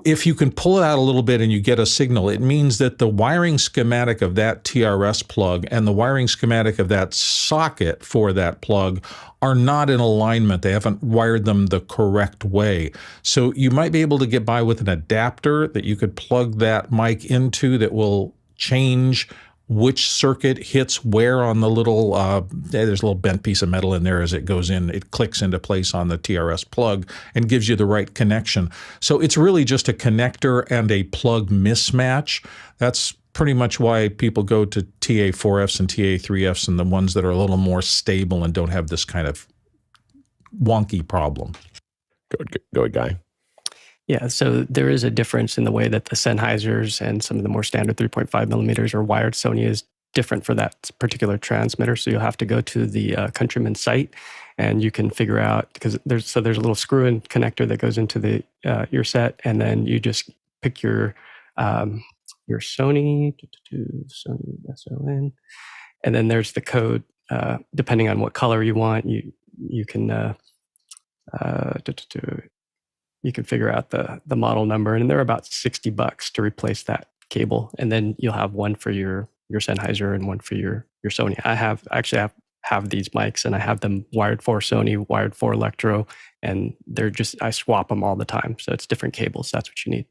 if you can pull it out a little bit and you get a signal, it means that the wiring schematic of that TRS plug and the wiring schematic of that socket for that plug are not in alignment. They haven't wired them the correct way. So you might be able to get by with an adapter that you could plug that mic into that will change which circuit hits where on the little, there's a little bent piece of metal in there as it goes in. It clicks into place on the TRS plug and gives you the right connection. So it's really just a connector and a plug mismatch. That's pretty much why people go to TA4Fs and TA3Fs and the ones that are a little more stable and don't have this kind of wonky problem. Go ahead, Guy. Yeah, so there is a difference in the way that the Sennheisers and some of the more standard 3.5 millimeters are wired. Sony is different for that particular transmitter, so you'll have to go to the Countryman site, and you can figure out, because there's a little screw-in connector that goes into the ear set, and then you just pick your Sony SON, and then there's the code. Depending on what color you want, you can you can figure out the model number, and they're about $60 to replace that cable, and then you'll have one for your Sennheiser and one for your Sony. I have these mics, and I have them wired for Sony, wired for Electro, and I swap them all the time. So it's different cables. That's what you need.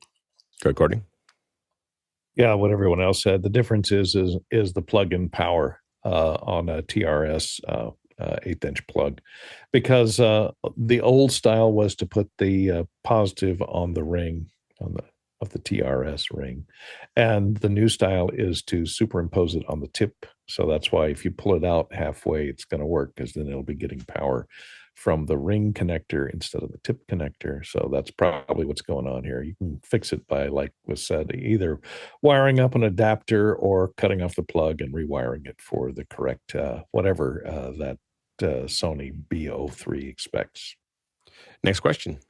Go, Courtney. Yeah, what everyone else said. The difference is the plug-in power on a TRS 1/8" plug, because the old style was to put the positive on the ring of the TRS ring, and the new style is to superimpose it on the tip. So that's why if you pull it out halfway, it's going to work, because then it'll be getting power from the ring connector instead of the tip connector. So that's probably what's going on here. You can fix it by, like was said, either wiring up an adapter or cutting off the plug and rewiring it for the correct whatever that Sony BO3 expects. Next question.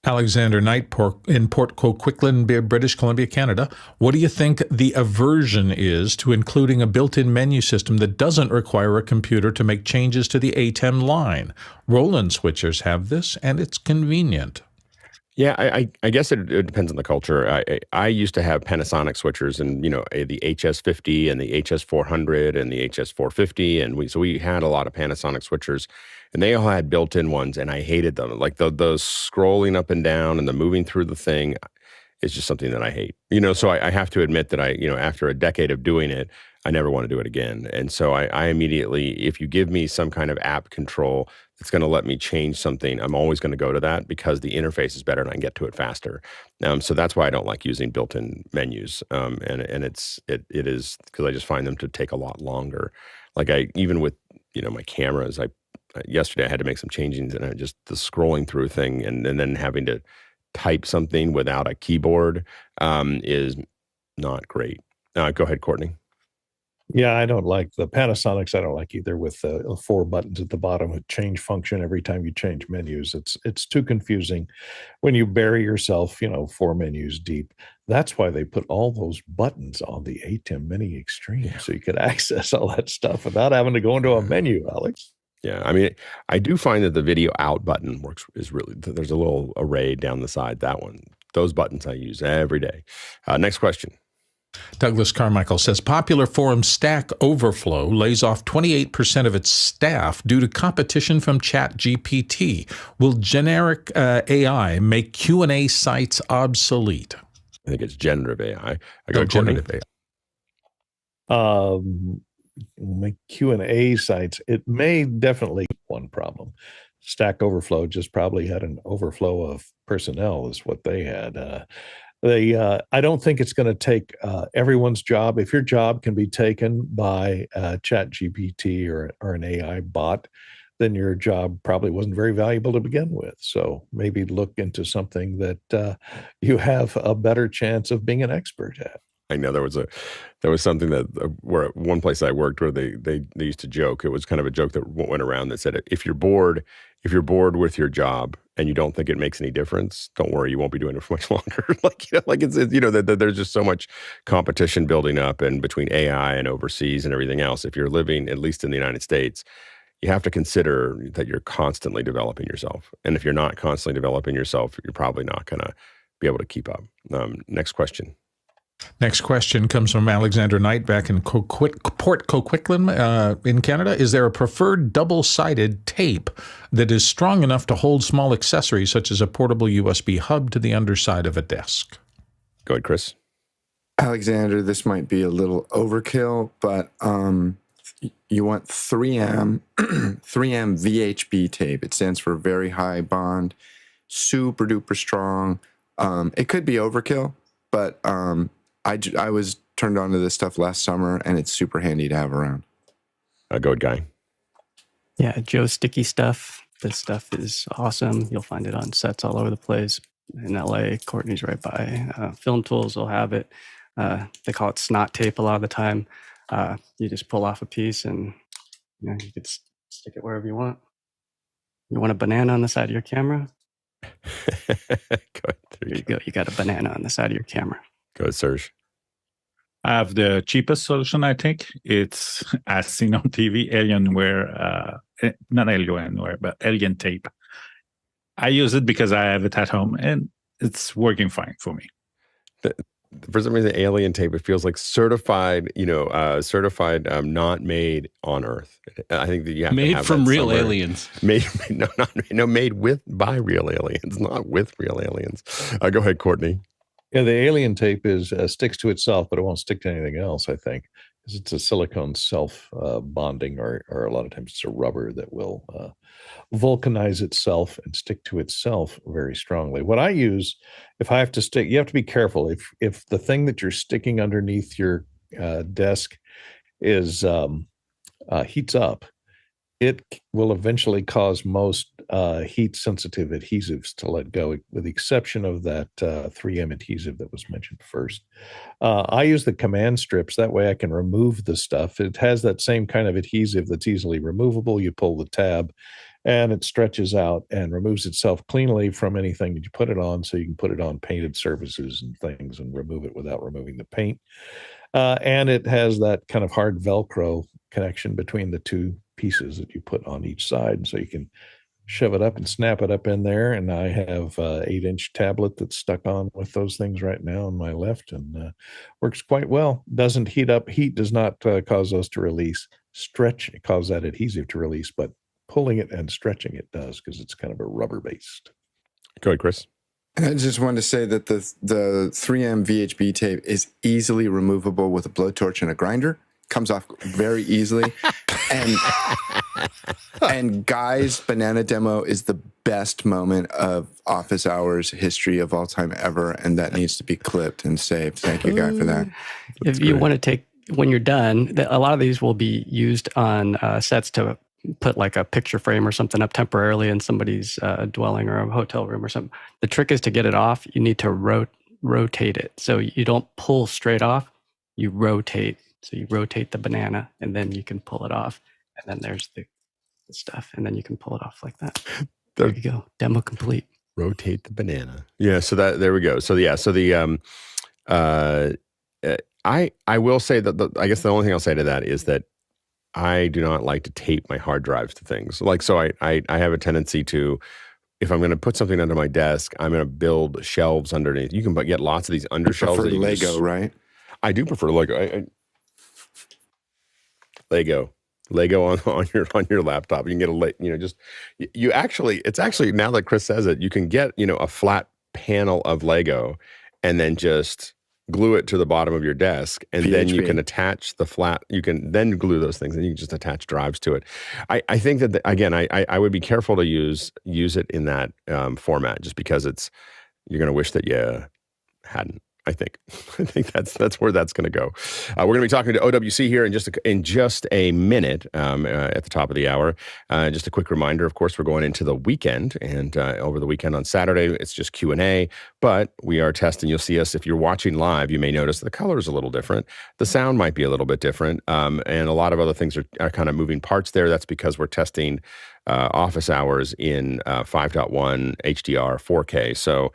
Alexander Knight in Port Coquitlam, British Columbia, Canada. What do you think the aversion is to including a built-in menu system that doesn't require a computer to make changes to the ATEM line? Roland switchers have this, and it's convenient. Yeah, I guess it depends on the culture. I used to have Panasonic switchers, and the HS50 and the HS400 and the HS450, and we had a lot of Panasonic switchers, and they all had built-in ones, and I hated them. Like the scrolling up and down and the moving through the thing is just something that I hate. So I have to admit that after a decade of doing it, I never want to do it again. And so I immediately, if you give me some kind of app control that's going to let me change something, I'm always going to go to that, because the interface is better and I can get to it faster. So that's why I don't like using built-in menus. And it is because I just find them to take a lot longer. Like even with my cameras, yesterday I had to make some changes, and the scrolling through thing and then having to type something without a keyboard is not great. Go ahead, Courtney. Yeah, I don't like the Panasonics. I don't like either, with 4 buttons at the bottom with change function every time you change menus. It's too confusing when you bury yourself, 4 menus deep. That's why they put all those buttons on the ATEM Mini Extreme, so you could access all that stuff without having to go into a menu, Alex. Yeah, I mean, I do find that the video out button is really, there's a little array down the side. That one, those buttons I use every day. Next question. Douglas Carmichael says, popular forum Stack Overflow lays off 28% of its staff due to competition from ChatGPT. Will generic AI make Q&A sites obsolete? I think it's generative AI. I go generative AI. Make Q&A sites. It may definitely one problem. Stack Overflow just probably had an overflow of personnel, is what they had. I don't think it's going to take everyone's job. If your job can be taken by ChatGPT or an AI bot, then your job probably wasn't very valuable to begin with. So maybe look into something that you have a better chance of being an expert at. I know there was something that where one place I worked where they used to joke. It was kind of a joke that went around that said, if you're bored with your job and you don't think it makes any difference, don't worry, you won't be doing it for much longer. There's just so much competition building up, and between AI and overseas and everything else. If you're living, at least in the United States, you have to consider that you're constantly developing yourself. And if you're not constantly developing yourself, you're probably not going to be able to keep up. Next question. Next question comes from Alexander Knight back in Port Coquitlam in Canada. Is there a preferred double-sided tape that is strong enough to hold small accessories such as a portable USB hub to the underside of a desk? Go ahead, Chris. Alexander, this might be a little overkill, but you want 3M VHB tape. It stands for very high bond, super duper strong. It could be overkill, but I was turned on to this stuff last summer, and it's super handy to have around. Go ahead, Guy. Yeah, Joe Sticky Stuff. This stuff is awesome. You'll find it on sets all over the place. In LA, Courtney's right by. Film Tools will have it. They call it snot tape a lot of the time. You just pull off a piece and you can stick it wherever you want. You want a banana on the side of your camera? Go ahead. There you go. You got a banana on the side of your camera. Go ahead, Serge. I have the cheapest solution, I think. It's, as seen on TV, Alienware, not Alienware, but Alien Tape. I use it because I have it at home, and it's working fine for me. For some reason, Alien Tape, it feels like certified, not made on Earth. I think that you have made to have from that real somewhere. aliens. Made by real aliens, not with real aliens. Go ahead, Courtney. Yeah, the Alien Tape is sticks to itself, but it won't stick to anything else, I think, because it's a silicone self bonding, or a lot of times it's a rubber that will vulcanize itself and stick to itself very strongly. What I use, if I have to stick, you have to be careful. If the thing that you're sticking underneath your desk is heats up, it will eventually cause most heat-sensitive adhesives to let go, with the exception of that 3M adhesive that was mentioned first. I use the command strips. That way I can remove the stuff. It has that same kind of adhesive that's easily removable. You pull the tab, and it stretches out and removes itself cleanly from anything that you put it on, so you can put it on painted surfaces and things and remove it without removing the paint. And it has that kind of hard Velcro connection between the two pieces that you put on each side, so you can shove it up and snap it up in there. And I have an 8-inch tablet that's stuck on with those things right now on my left, and works quite well. Doesn't heat up. Heat does not cause those to release. Stretch cause that adhesive to release, but pulling it and stretching it does, because it's kind of a rubber based. Go ahead, Chris. I just wanted to say that the 3M VHB tape is easily removable with a blowtorch and a grinder. Comes off very easily. And Guy's banana demo is the best moment of office hours history of all time ever, and that needs to be clipped and saved. Thank you, Guy, for that. If you want to take, when you're done, a lot of these will be used on sets to put like a picture frame or something up temporarily in somebody's dwelling or a hotel room or something. The trick is to get it off. You need to rotate it. So you don't pull straight off, you rotate. So you rotate the banana, and then you can pull it off. And then there's the stuff, and then you can pull it off like that. There you go. Demo complete. Rotate the banana. Yeah. So there we go. So yeah. So the I will say that I guess the only thing I'll say to that is that I do not like to tape my hard drives to things. Like, so I have a tendency to, if I'm going to put something under my desk, I'm going to build shelves underneath. You can get lots of these undershelves. For Lego, right? I do prefer Lego. Lego on your laptop. You can get it's actually, now that Chris says it, you can get, a flat panel of Lego and then just glue it to the bottom of your desk, and then you can attach you can then glue those things, and you can just attach drives to it. I think that, again, I would be careful to use it in that format, just because you're going to wish that you hadn't. I think that's where that's going to go. We're going to be talking to OWC here in just a minute at the top of the hour. Just a quick reminder, of course, we're going into the weekend, and over the weekend on Saturday, it's just Q&A, but we are testing. You'll see us, if you're watching live, you may notice the color is a little different. The sound might be a little bit different, and a lot of other things are kind of moving parts there. That's because we're testing office hours in 5.1 HDR 4K. So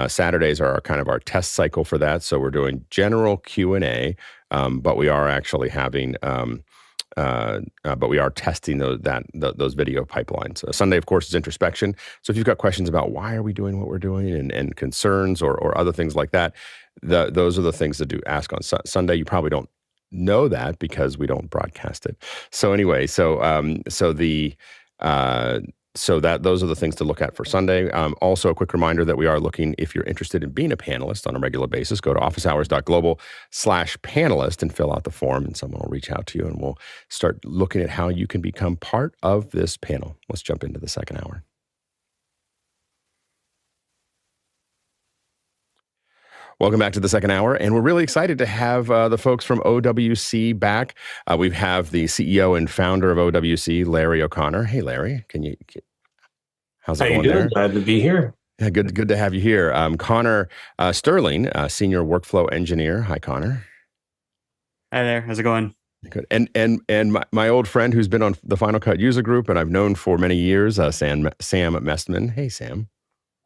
Saturdays are kind of our test cycle for that. So we're doing general Q&A, but we are actually having but we are testing those video pipelines. Sunday, of course, is introspection. So if you've got questions about why are we doing what we're doing and concerns or other things like that, those are the things to do. Ask on Sunday. You probably don't know that because we don't broadcast it. So anyway, those are the things to look at for Sunday. Also, a quick reminder that we are looking, if you're interested in being a panelist on a regular basis, go to officehours.global/panelist and fill out the form, and someone will reach out to you, and we'll start looking at how you can become part of this panel. Let's jump into the second hour. Welcome back to the second hour, and we're really excited to have the folks from OWC back. We have the CEO and founder of OWC, Larry O'Connor. Hey, Larry, how's it going there? Glad to be here. Yeah, good to have you here. Connor Sterling, senior workflow engineer. Hi, Connor. Hi there. How's it going? Good. And my old friend who's been on the Final Cut user group and I've known for many years, Sam Mestman. Hey, Sam.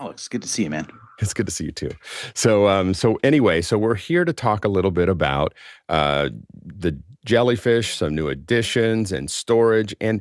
Oh, it's good to see you, man. It's good to see you too. So anyway, we're here to talk a little bit about the Jellyfish, some new additions and storage, and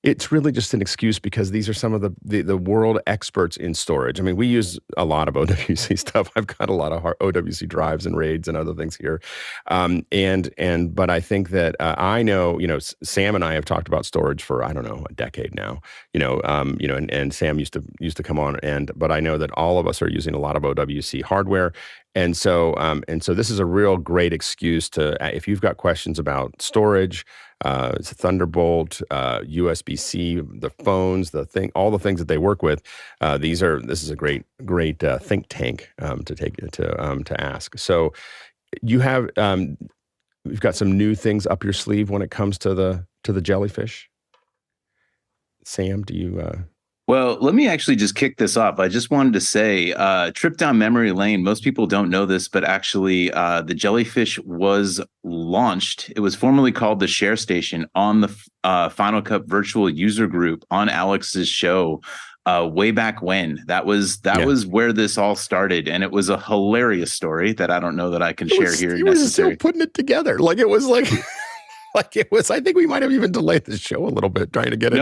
it's really just an excuse because these are some of the world experts in storage. I mean, we use a lot of OWC stuff. I've got a lot of OWC drives and RAIDs and other things here, but I think that I know, Sam and I have talked about storage for a decade now. And Sam used to come on, but I know that all of us are using a lot of OWC hardware. And so this is a real great excuse to, if you've got questions about storage, Thunderbolt, USB-C, the phones, all the things that they work with. This is a great think tank to ask. So you have you've got some new things up your sleeve when it comes to the Jellyfish. Sam, do you? Well, let me actually just kick this off. I just wanted to say, trip down memory lane. Most people don't know this, but actually the Jellyfish was launched. It was formerly called the Share Station on the Final Cut virtual user group on Alex's show way back when. That was where this all started. And it was a hilarious story that I don't know that I can share here. You were still putting it together. Like it was like it was, I think we might have even delayed the show a little bit trying to get it.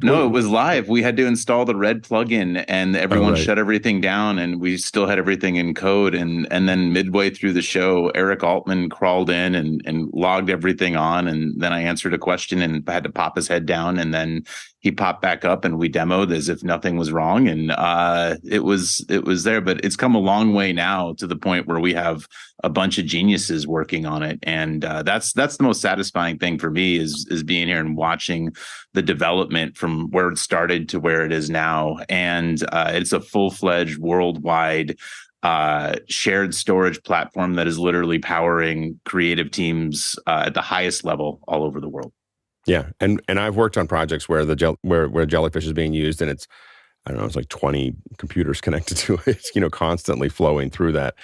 No, it was live. We had to install the red plugin and everyone shut everything down and we still had everything in code. And then midway through the show, Eric Altman crawled in and logged everything on. And then I answered a question and had to pop his head down. And then he popped back up and we demoed as if nothing was wrong. And it was there, but it's come a long way now to the point where we have a bunch of geniuses working on it. And that's the most satisfying thing for me is being here and watching the development from where it started to where it is now. And it's a full-fledged worldwide shared storage platform that is literally powering creative teams at the highest level all over the world. Yeah, and I've worked on projects where where Jellyfish is being used, and it's like 20 computers connected to it, constantly flowing through that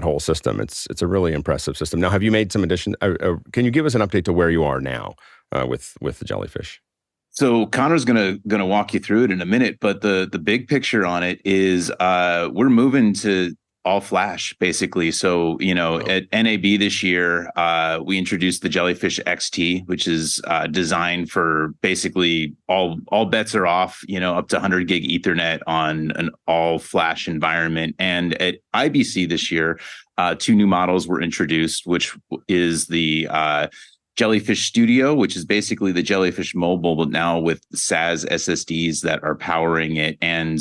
whole system. It's a really impressive system. Now, have you made some additions? Can you give us an update to where you are now with the Jellyfish? So Connor's gonna walk you through it in a minute, but the big picture on it is we're moving to all flash basically. So, at NAB this year, we introduced the Jellyfish XT, which is designed for basically all bets are off, up to 100 gig Ethernet on an all flash environment. And at IBC this year, 2 new models were introduced, which is the Jellyfish Studio, which is basically the Jellyfish Mobile, but now with SAS SSDs that are powering it. And,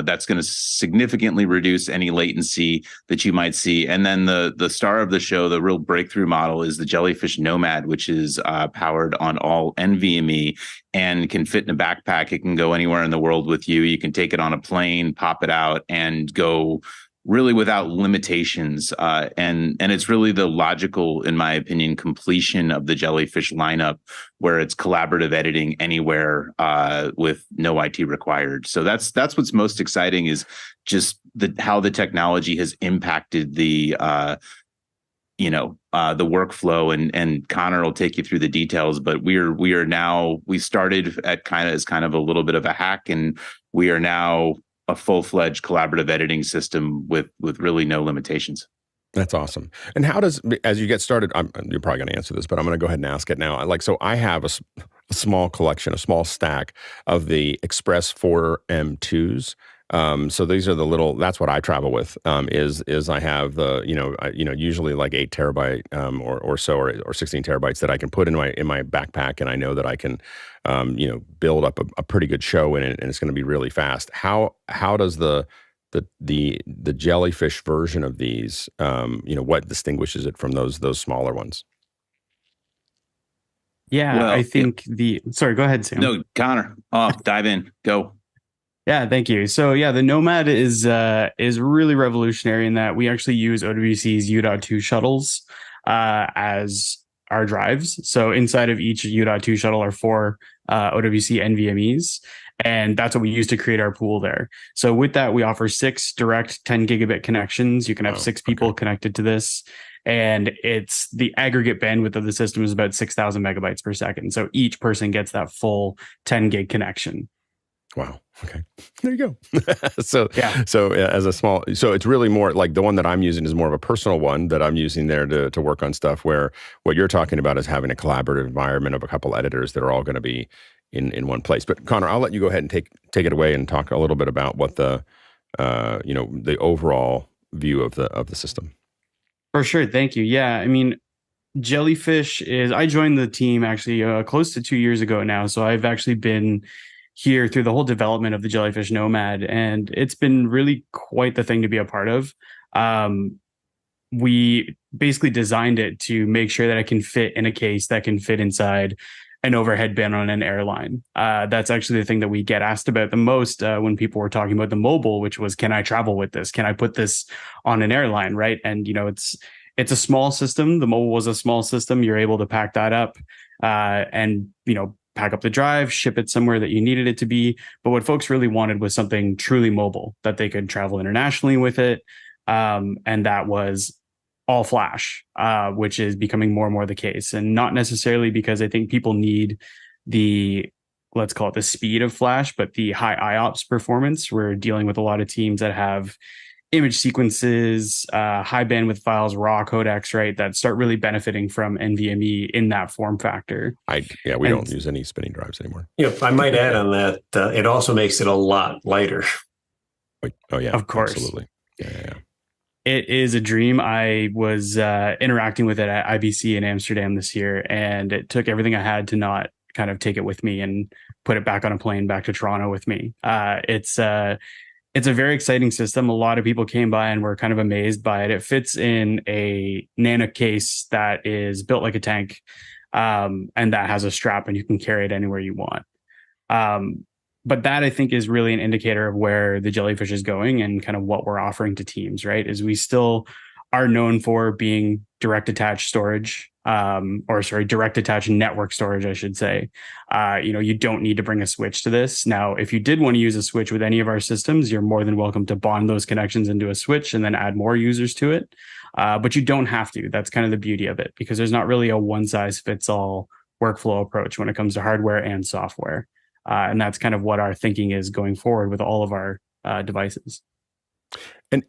that's going to significantly reduce any latency that you might see. And then the star of the show, the real breakthrough model is the Jellyfish Nomad, which is powered on all NVMe and can fit in a backpack. It can go anywhere in the world with you. You can take it on a plane, pop it out, and go really without limitations. And it's really the logical, in my opinion, completion of the Jellyfish lineup where it's collaborative editing anywhere with no IT required. So that's what's most exciting is just how the technology has impacted the workflow, and Connor will take you through the details, but we started at kind of a little bit of a hack, and we are now a full-fledged collaborative editing system with really no limitations. That's awesome. And how does, as you get started, you're probably going to answer this, but I'm going to go ahead and ask it now. So I have a small collection, a small stack of the Express 4M2s. So these are the little, that's what I travel with, is I have the, usually like 8 terabyte, or so, or 16 terabytes that I can put in my backpack. And I know that I can, build up a pretty good show in it, and it's going to be really fast. How does the Jellyfish version of these, what distinguishes it from those smaller ones? Yeah, Well, I think sorry, go ahead, Sam. No, Connor, dive in, go. Yeah, thank you. So yeah, the Nomad is really revolutionary in that we actually use OWC's U.2 shuttles as our drives. So inside of each U.2 shuttle are 4 OWC NVMEs. And that's what we use to create our pool there. So with that, we offer 6 direct 10 gigabit connections. You can have 6 people connected to this. And it's the aggregate bandwidth of the system is about 6,000 megabytes per second. So each person gets that full 10 gig connection. Wow. Okay. There you go. So it's really more like the one that I'm using is more of a personal one that I'm using there to work on stuff, where what you're talking about is having a collaborative environment of a couple editors that are all going to be in one place. But Connor, I'll let you go ahead and take it away and talk a little bit about what the overall view of the system. For sure. Thank you. Yeah. I mean, Jellyfish I joined the team actually close to 2 years ago now. So I've actually been here through the whole development of the Jellyfish Nomad, and it's been really quite the thing to be a part of. We basically designed it to make sure that it can fit in a case that can fit inside an overhead bin on an airline. That's actually the thing that we get asked about the most when people were talking about the mobile, which was, can I travel with this? Can I put this on an airline, right? And, it's a small system. The mobile was a small system. You're able to pack that up and, pack up the drive, ship it somewhere that you needed it to be. But what folks really wanted was something truly mobile, that they could travel internationally with it. And that was all flash, which is becoming more and more the case. And not necessarily because I think people need let's call it the speed of flash, but the high IOPS performance. We're dealing with a lot of teams that have image sequences, high bandwidth files, raw codecs, right, that start really benefiting from NVMe in that form factor. We don't use any spinning drives anymore. If I might add on that, it also makes it a lot lighter. Oh yeah, of course, absolutely. Yeah. It is a dream. I was interacting with it at IBC in Amsterdam this year, and it took everything I had to not kind of take it with me and put it back on a plane back to Toronto with me. It's a very exciting system. A lot of people came by and were kind of amazed by it. It fits in a nano case that is built like a tank, and that has a strap, and you can carry it anywhere you want. But that, I think, is really an indicator of where the Jellyfish is going and kind of what we're offering to teams, right? Is we still are known for being direct attached storage, direct attached network storage, I should say. You don't need to bring a switch to this. Now, if you did want to use a switch with any of our systems, you're more than welcome to bond those connections into a switch and then add more users to it. But you don't have to. That's kind of the beauty of it, because there's not really a one size fits all workflow approach when it comes to hardware and software. And that's kind of what our thinking is going forward with all of our devices. And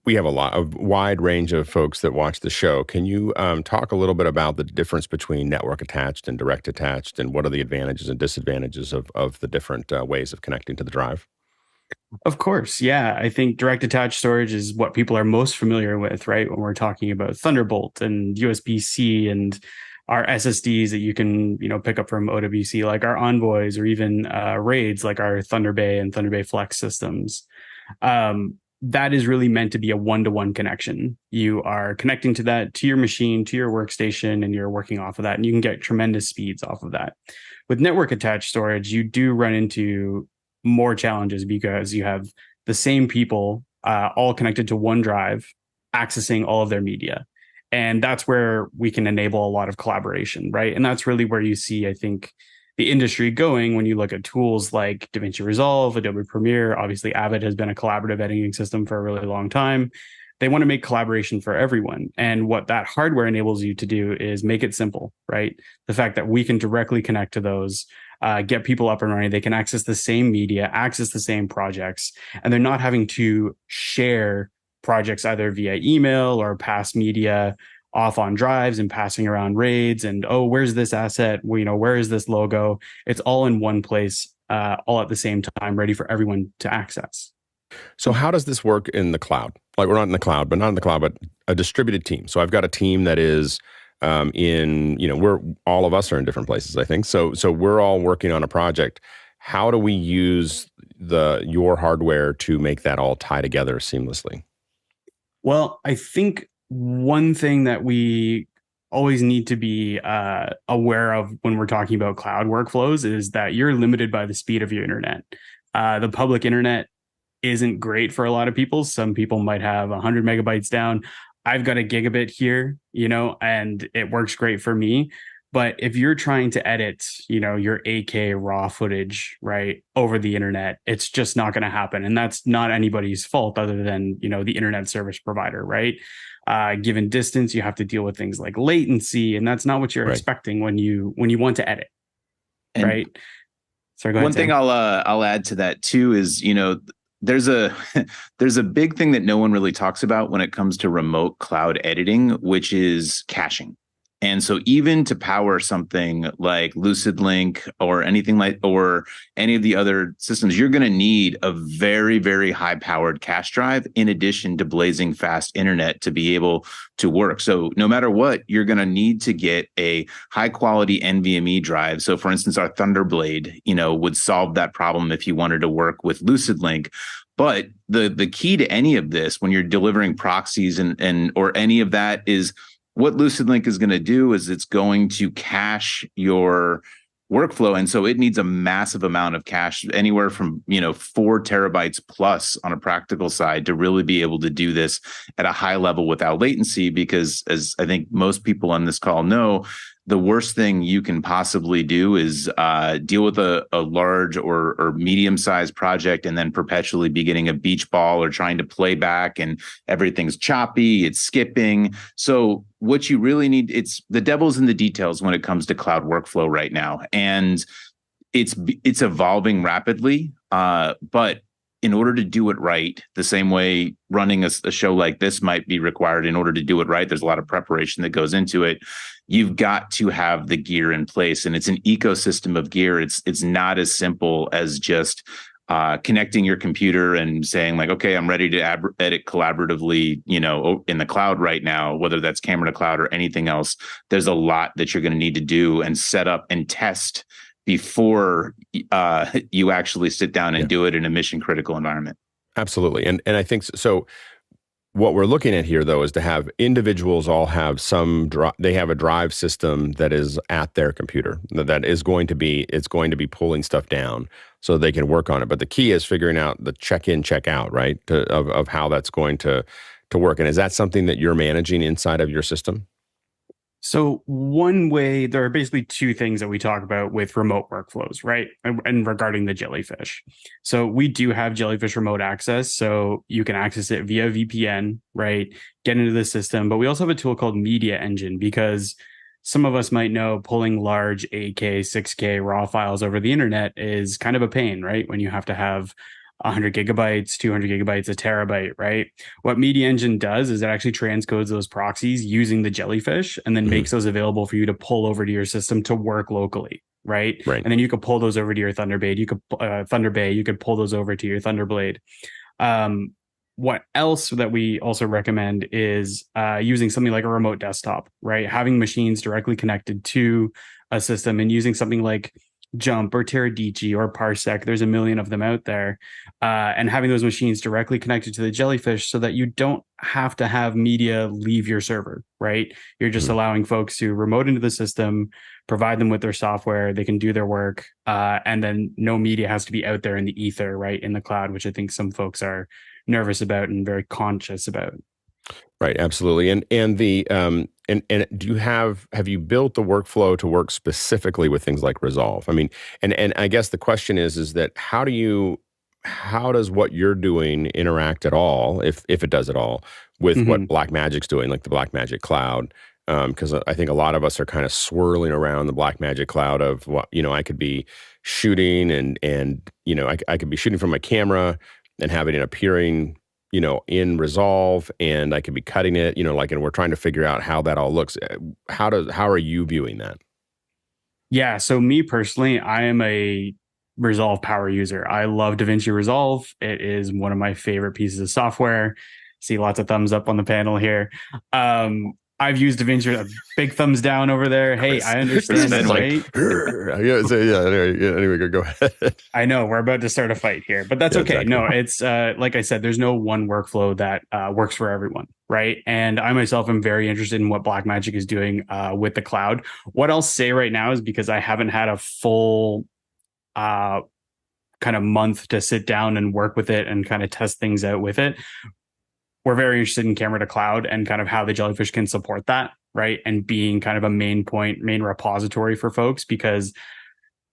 we have a wide range of folks that watch the show. Can you talk a little bit about the difference between network attached and direct attached, and what are the advantages and disadvantages of the different ways of connecting to the drive? Of course. Yeah. I think direct attached storage is what people are most familiar with, right? When we're talking about Thunderbolt and USB-C and our SSDs that you can, pick up from OWC, like our Envoys, or even RAIDs, like our ThunderBlade and ThunderBlade Flex systems. That is really meant to be a one-to-one connection. You are connecting to your machine, to your workstation, and you're working off of that, and you can get tremendous speeds off of that. With network attached storage, you do run into more challenges because you have the same people all connected to one drive, accessing all of their media. And that's where we can enable a lot of collaboration, right? And that's really where you see, I think, the industry going when you look at tools like DaVinci Resolve, Adobe Premiere. Obviously, Avid has been a collaborative editing system for a really long time. They want to make collaboration for everyone. And what that hardware enables you to do is make it simple, right? The fact that we can directly connect to those, get people up and running. They can access the same media, access the same projects, and they're not having to share projects either via email or pass media off on drives and passing around RAIDs and, oh, where's this asset? Well, where is this logo? It's all in one place, all at the same time, ready for everyone to access. So how does this work in the cloud? Like, we're not in the cloud, but a distributed team. So I've got a team that is we're all of us are in different places, I think. So we're all working on a project. How do we use your hardware to make that all tie together seamlessly? Well, I think one thing that we always need to be aware of when we're talking about cloud workflows is that you're limited by the speed of your internet. The public internet isn't great for a lot of people. Some people might have 100 megabytes down. I've got a gigabit here, and it works great for me. But if you're trying to edit, your 8K raw footage, right, over the internet, it's just not going to happen. And that's not anybody's fault other than, the internet service provider, right? Given distance, you have to deal with things like latency, and that's not what you're expecting when you want to edit, and right? So go ahead, one thing I'll add to that too is, there's a big thing that no one really talks about when it comes to remote cloud editing, which is caching. And so even to power something like LucidLink or any of the other systems, you're going to need a very, very high powered cache drive in addition to blazing fast internet to be able to work. So no matter what, you're going to need to get a high quality NVMe drive. So for instance, our ThunderBlade, would solve that problem if you wanted to work with LucidLink. But the key to any of this when you're delivering proxies and or any of that is what LucidLink is going to do is it's going to cache your workflow. And so it needs a massive amount of cache, anywhere from, 4 terabytes plus on a practical side, to really be able to do this at a high level without latency. Because as I think most people on this call know, the worst thing you can possibly do is deal with a large or medium-sized project and then perpetually be getting a beach ball or trying to play back and everything's choppy, it's skipping. So what you really need, it's the devil's in the details when it comes to cloud workflow right now. And it's evolving rapidly, but in order to do it right, the same way running a show like this might be required in order to do it right, there's a lot of preparation that goes into it. You've got to have the gear in place, and it's an ecosystem of gear. It's not as simple as just connecting your computer and saying like, okay, I'm ready to edit collaboratively, in the cloud right now, whether that's camera to cloud or anything else. There's a lot that you're going to need to do and set up and test before you actually sit down and do it in a mission critical environment. Absolutely. And I think so. What we're looking at here, though, is to have individuals all have they have a drive system that is at their computer that is going to be pulling stuff down so they can work on it. But the key is figuring out the check-in, check-out, right, of how that's going to work. And is that something that you're managing inside of your system? So one way, there are basically two things that we talk about with remote workflows, right? And regarding the Jellyfish. So we do have Jellyfish remote access. So you can access it via VPN, right? Get into the system. But we also have a tool called Media Engine, because some of us might know pulling large 8K, 6K raw files over the internet is kind of a pain, right? When you have to have 100 gigabytes, 200 gigabytes, a terabyte, right? What Media Engine does is it actually transcodes those proxies using the Jellyfish and then makes those available for you to pull over to your system to work locally, right? And then you could pull those over to your ThunderBlade. You could pull those over to your ThunderBlade. What else that we also recommend is using something like a remote desktop, right? Having machines directly connected to a system and using something like Jump or Teradici or Parsec. There's a million of them out there, and having those machines directly connected to the Jellyfish so that you don't have to have media leave your server, right? You're just allowing folks to remote into the system, provide them with their software, they can do their work, and then no media has to be out there in the ether, right, in the cloud, which I think some folks are nervous about and very conscious about. Right, absolutely. And the and have you built the workflow to work specifically with things like Resolve? I mean, and I guess the question is that how does what you're doing interact at all, if it does at all, with what Blackmagic's doing, like the Blackmagic cloud? Because I think a lot of us are kind of swirling around the Blackmagic cloud of what, I could be shooting and I could be shooting from my camera and having it appearing in Resolve, and I could be cutting it, and we're trying to figure out how that all looks. How are you viewing that? Yeah. So me personally, I am a Resolve power user. I love DaVinci Resolve. It is one of my favorite pieces of software. See lots of thumbs up on the panel here. I've used DaVinci, big thumbs down over there. Hey, I understand, right? Anyway, go ahead. I know we're about to start a fight here, but that's okay. Exactly. No, it's like I said, there's no one workflow that works for everyone, right? And I myself am very interested in what Blackmagic is doing with the cloud. What I'll say right now is, because I haven't had a full kind of month to sit down and work with it and kind of test things out with it, we're very interested in camera to cloud and kind of how the Jellyfish can support that, right? And being kind of a main repository for folks, because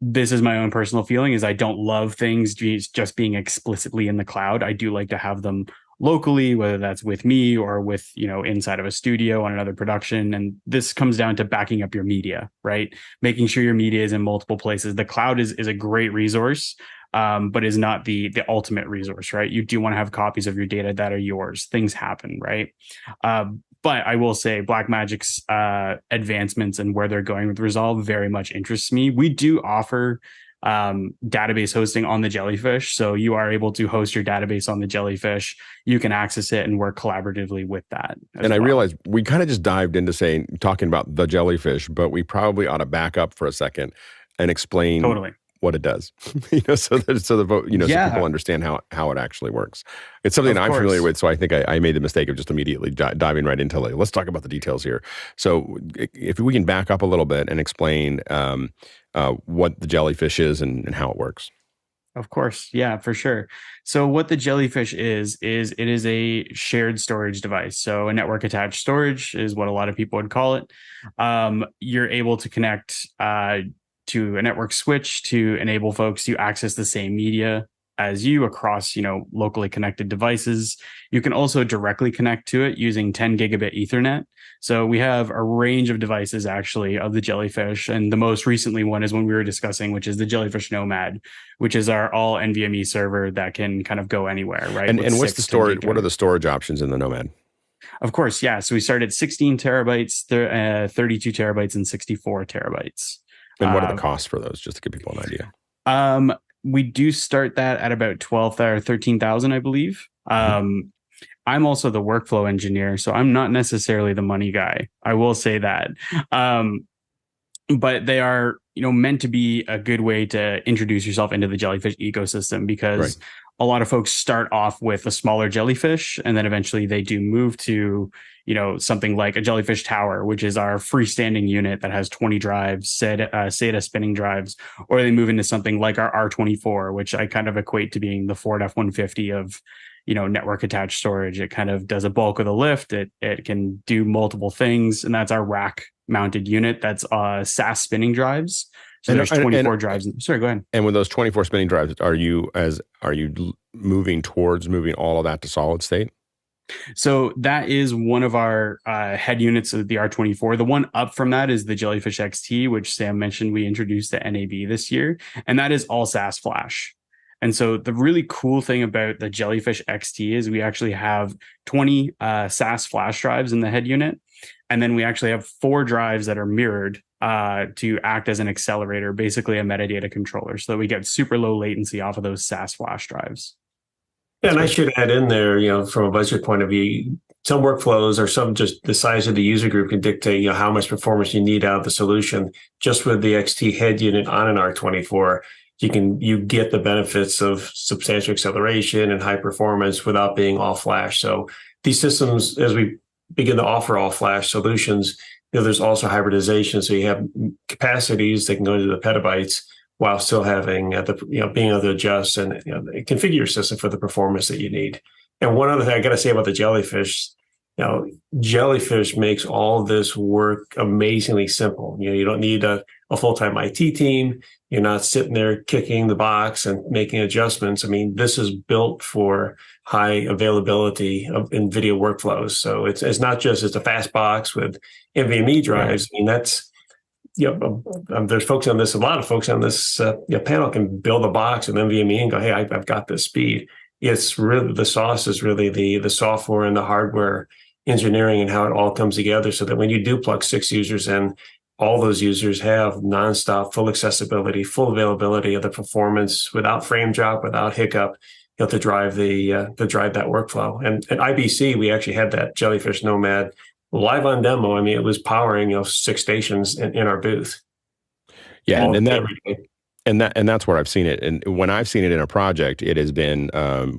this is my own personal feeling, is I don't love things just being explicitly in the cloud. I do like to have them locally, whether that's with me or with, inside of a studio on another production. And this comes down to backing up your media, right? Making sure your media is in multiple places. The cloud is a great resource, but is not the ultimate resource, right? You do want to have copies of your data that are yours. Things happen, right? But I will say Blackmagic's advancements and where they're going with Resolve very much interests me. We do offer database hosting on the Jellyfish. So you are able to host your database on the Jellyfish. You can access it and work collaboratively with that. And I realized we kind of just dived into talking about the Jellyfish, but we probably ought to back up for a second and explain what it does, so people understand how it actually works. It's something I'm familiar with, so I think I made the mistake of just immediately diving right into let's talk about the details here. So if we can back up a little bit and explain what the Jellyfish is and how it works. Of course. Yeah, for sure. So what the Jellyfish is it is a shared storage device. So a network attached storage is what a lot of people would call it. You're able to connect to a network switch to enable folks to access the same media as you across, locally connected devices. You can also directly connect to it using 10 gigabit Ethernet. So we have a range of devices actually of the Jellyfish. And the most recently one is one we were discussing, which is the Jellyfish Nomad, which is our all NVMe server that can kind of go anywhere, right? And what's the storage? What are the storage options in the Nomad? Of course, yeah. So we start at 16 terabytes, 32 terabytes, and 64 terabytes. And what are the costs for those, just to give people an idea? We do start that at about 12,000 or 13,000, I believe. I'm also the workflow engineer, so I'm not necessarily the money guy. I will say that. But they are, meant to be a good way to introduce yourself into the Jellyfish ecosystem, because a lot of folks start off with a smaller Jellyfish, and then eventually they do move to, something like a Jellyfish Tower, which is our freestanding unit that has 20 drives, SATA spinning drives, or they move into something like our R24, which I kind of equate to being the Ford F-150 of, network attached storage. It kind of does a bulk of the lift. It can do multiple things, and that's our rack mounted unit. That's SAS spinning drives. So there's 24 drives. Sorry, go ahead. And with those 24 spinning drives, are you moving towards moving all of that to solid state? So that is one of our head units of the R24. The one up from that is the Jellyfish XT, which Sam mentioned we introduced to NAB this year, and that is all SAS flash. And so the really cool thing about the Jellyfish XT is we actually have 20 SAS flash drives in the head unit, and then we actually have 4 drives that are mirrored to act as an accelerator, basically a metadata controller, so that we get super low latency off of those SAS flash drives. Yeah, and I should add in there, from a budget point of view, some workflows or some just the size of the user group can dictate, how much performance you need out of the solution. Just with the XT head unit on an R24, you get the benefits of substantial acceleration and high performance without being all flash. So these systems, as we begin to offer all flash solutions, there's also hybridization. So you have capacities that can go into the petabytes while still having being able to adjust and configure your system for the performance that you need. And one other thing I got to say about the Jellyfish, Jellyfish makes all this work amazingly simple. You don't need a full-time IT team. You're not sitting there kicking the box and making adjustments. I mean, this is built for high availability of NVIDIA workflows. So it's not just a fast box with NVMe drives. I mean, that's there's folks on this. A lot of folks on this panel can build a box with NVMe and go, "Hey, I've got this speed." It's really the sauce is really the software and the hardware engineering and how it all comes together so that when you do plug 6 users in, all those users have nonstop, full accessibility, full availability of the performance without frame drop, without hiccup, to drive that workflow. And at IBC, we actually had that Jellyfish Nomad live on demo. I mean, it was powering 6 stations in our booth. Yeah, and that's where I've seen it. And when I've seen it in a project, it has been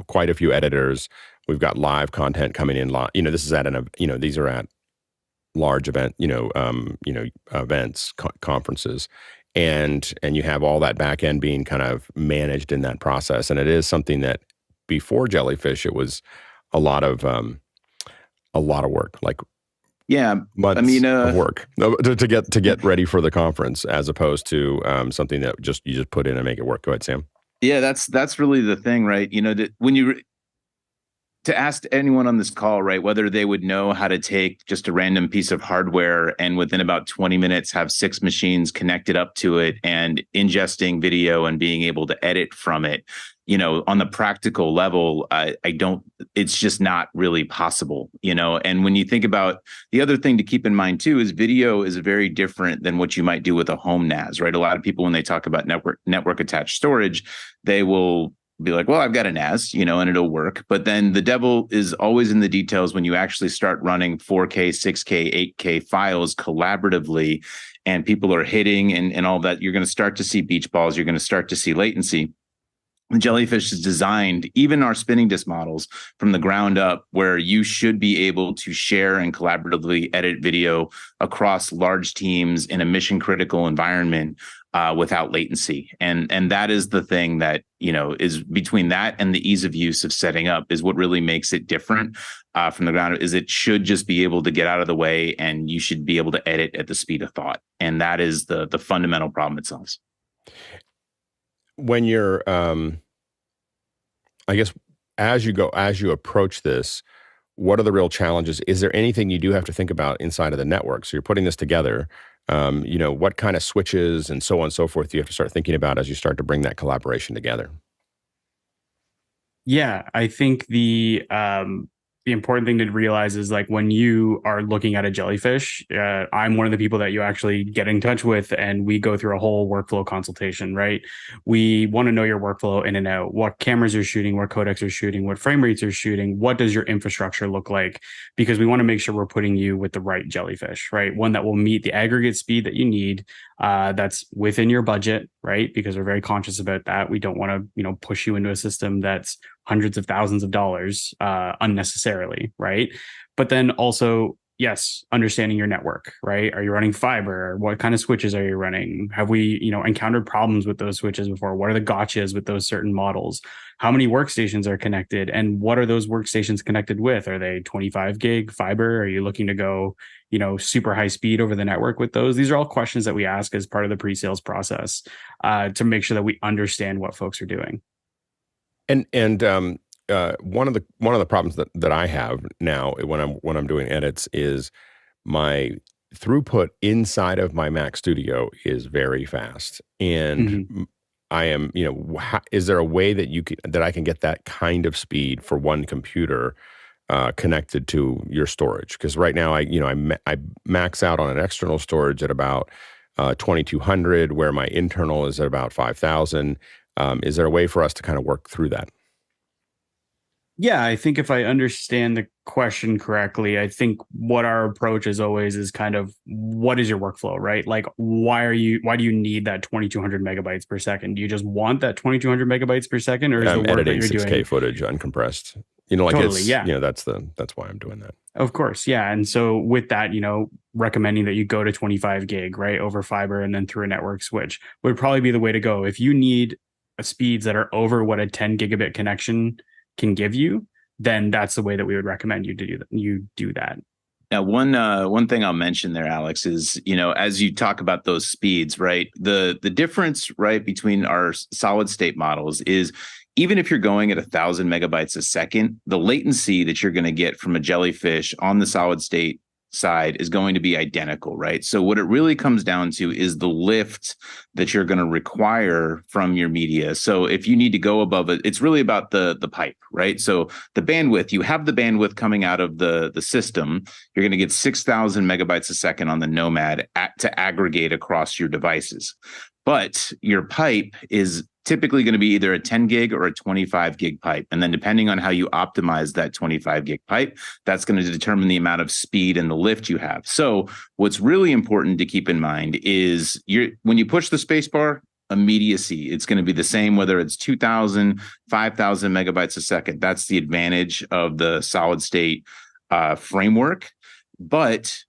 quite a few editors. We've got live content coming in. This is at these are at large event, events, conferences, and you have all that back end being kind of managed in that process. And it is something that before Jellyfish, it was a lot of work, like months of work to get ready for the conference, as opposed to something that you just put in and make it work. Go ahead, Sam. Yeah, that's really the thing, right? To ask anyone on this call, right, whether they would know how to take just a random piece of hardware and within about 20 minutes have 6 machines connected up to it and ingesting video and being able to edit from it, on the practical level, it's just not really possible, And when you think about the other thing to keep in mind too, is video is very different than what you might do with a home NAS, right? A lot of people, when they talk about network attached storage, they will be like, well, I've got a NAS, and it'll work. But then the devil is always in the details when you actually start running 4K, 6K, 8K files collaboratively and people are hitting and all that. You're going to start to see beach balls. You're going to start to see latency. Jellyfish is designed, even our spinning disk models, from the ground up, where you should be able to share and collaboratively edit video across large teams in a mission critical environment without latency. And that is the thing that, is between that and the ease of use of setting up is what really makes it different from the ground. Is it should just be able to get out of the way and you should be able to edit at the speed of thought. And that is the fundamental problem it solves. When you're, I guess, as you approach this, what are the real challenges? Is there anything you do have to think about inside of the network? So you're putting this together, what kind of switches and so on and so forth you have to start thinking about as you start to bring that collaboration together? Yeah, I think the important thing to realize is, like, when you are looking at a Jellyfish, I'm one of the people that you actually get in touch with, and we go through a whole workflow consultation, right? We want to know your workflow in and out, what cameras you're shooting, what codecs you're shooting, what frame rates you're shooting, what does your infrastructure look like? Because we want to make sure we're putting you with the right Jellyfish, right? One that will meet the aggregate speed that you need, that's within your budget, right? Because we're very conscious about that. We don't want to, push you into a system that's hundreds of thousands of dollars unnecessarily, right? But then also, yes, understanding your network, right? Are you running fiber? What kind of switches are you running? Have we, encountered problems with those switches before? What are the gotchas with those certain models? How many workstations are connected? And what are those workstations connected with? Are they 25 gig fiber? Are you looking to go, super high speed over the network with those? These are all questions that we ask as part of the pre-sales process to make sure that we understand what folks are doing. And one of the problems that I have now when I'm doing edits is my throughput inside of my Mac Studio is very fast, and I am, is there a way that I can get that kind of speed for one computer connected to your storage? Because right now I max out on an external storage at about 2200, where my internal is at about 5000. Is there a way for us to kind of work through that? Yeah, I think if I understand the question correctly, I think what our approach is always is kind of, what is your workflow, right? Like, why do you need that 2200 megabytes per second? Do you just want that 2200 megabytes per second, or is the work editing that you're 6K doing footage uncompressed? Totally, yeah. That's why I'm doing that. Of course, yeah. And so with that, recommending that you go to 25 gig, right, over fiber and then through a network switch would probably be the way to go. If you need speeds that are over what a 10 gigabit connection can give you, then that's the way that we would recommend you do that. Now, one thing I'll mention there, Alex, is, as you talk about those speeds, right, the difference, right, between our solid state models is, even if you're going at 1000 megabytes a second, the latency that you're going to get from a Jellyfish on the solid state side is going to be identical, right? So what it really comes down to is the lift that you're going to require from your media. So if you need to go above it, it's really about the pipe, right? So the bandwidth, you have the bandwidth coming out of the system. You're going to get 6,000 megabytes a second on the Nomad to aggregate across your devices. But your pipe is typically going to be either a 10 gig or a 25 gig pipe. And then depending on how you optimize that 25 gig pipe, that's going to determine the amount of speed and the lift you have. So what's really important to keep in mind is when you push the spacebar, immediacy, it's going to be the same whether it's 2,000, 5,000 megabytes a second. That's the advantage of the solid state framework. But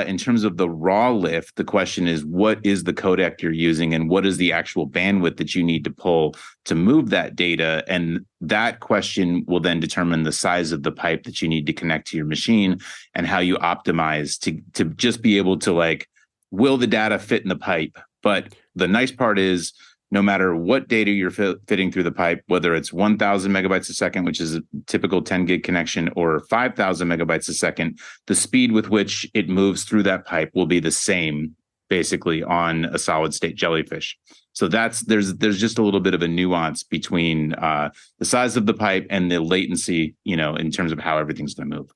in terms of the raw lift, the question is, what is the codec you're using and what is the actual bandwidth that you need to pull to move that data? And that question will then determine the size of the pipe that you need to connect to your machine and how you optimize to just be able to, like, will the data fit in the pipe? But the nice part is, no matter what data you're fitting through the pipe, whether it's 1,000 megabytes a second, which is a typical 10 gig connection, or 5,000 megabytes a second, the speed with which it moves through that pipe will be the same, basically, on a solid state Jellyfish. So there's just a little bit of a nuance between the size of the pipe and the latency, in terms of how everything's going to move.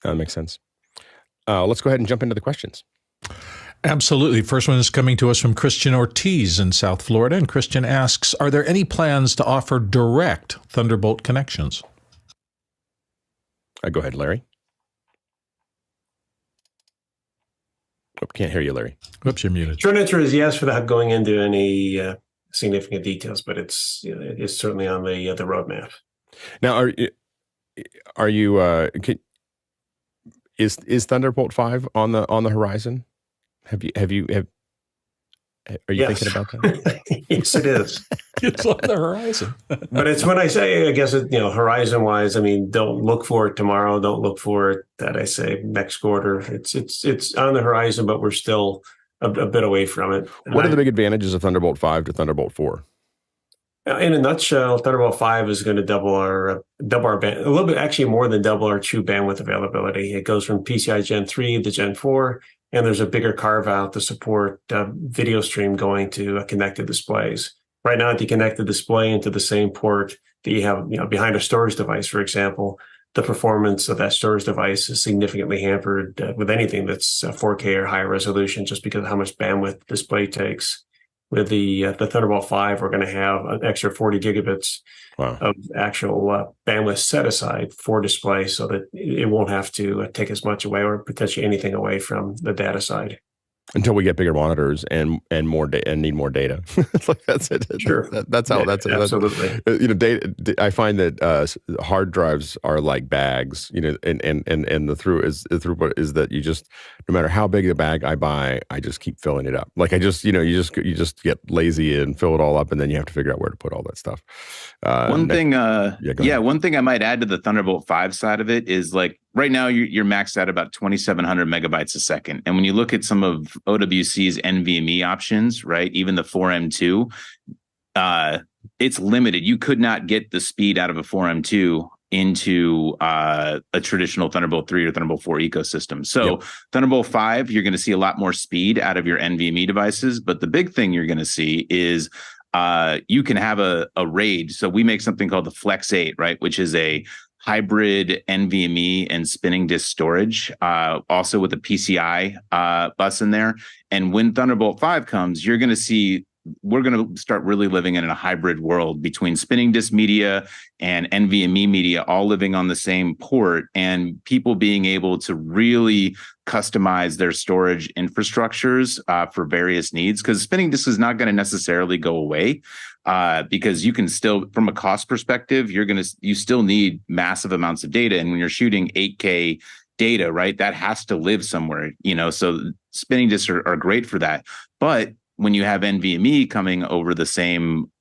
That makes sense. Let's go ahead and jump into the questions. Absolutely. First one is coming to us from Christian Ortiz in South Florida. And Christian asks, are there any plans to offer direct Thunderbolt connections? Go ahead, Larry. Oh, can't hear you, Larry. Whoops, you're muted. Short answer is yes, without going into any significant details, but it's certainly on the roadmap. Now, are you is Thunderbolt 5 on the horizon? Are you thinking about that? Yes, it is. It's on the horizon. But it's when I say, I guess, horizon wise, I mean, don't look for it tomorrow. Don't look for it that I say next quarter. It's on the horizon, but we're still a bit away from it. What are the big advantages of Thunderbolt 5 to Thunderbolt 4? In a nutshell, Thunderbolt 5 is going to double our band, a little bit, actually more than double our true bandwidth availability. It goes from PCI Gen 3 to Gen 4. And there's a bigger carve out to support video stream going to connected displays. Right now, if you connect the display into the same port that you have, behind a storage device, for example, the performance of that storage device is significantly hampered with anything that's 4K or higher resolution, just because of how much bandwidth the display takes. With the Thunderbolt 5, we're going to have an extra 40 gigabits of actual bandwidth set aside for display, so that it won't have to take as much away or potentially anything away from the data side. Until we get bigger monitors and more and need more data. Like that's it. Sure, that's how. Yeah, that's absolutely. Data. I find that hard drives are like bags. And the throughput is that you just, no matter how big the bag I buy, I just keep filling it up. Like I just you just get lazy and fill it all up, and then you have to figure out where to put all that stuff. One thing I might add to the Thunderbolt 5 side of it is, like, right now you're maxed out about 2,700 megabytes a second. And when you look at some of OWC's NVMe options, right, even the 4M2, it's limited. You could not get the speed out of a 4M2 into a traditional Thunderbolt 3 or Thunderbolt 4 ecosystem. So Thunderbolt 5, you're going to see a lot more speed out of your NVMe devices. But the big thing you're going to see is you can have a RAID. So we make something called the Flex 8, right, which is a hybrid NVMe and spinning disk storage, also with a PCI bus in there. And when Thunderbolt 5 comes, you're going to see we're going to start really living in a hybrid world between spinning disk media and NVMe media, all living on the same port, and people being able to really customize their storage infrastructures for various needs. Because spinning disk is not going to necessarily go away, because you can still, from a cost perspective, you still need massive amounts of data. And when you're shooting 8K data, right, that has to live somewhere, so spinning disks are great for that. But when you have NVMe coming over the same,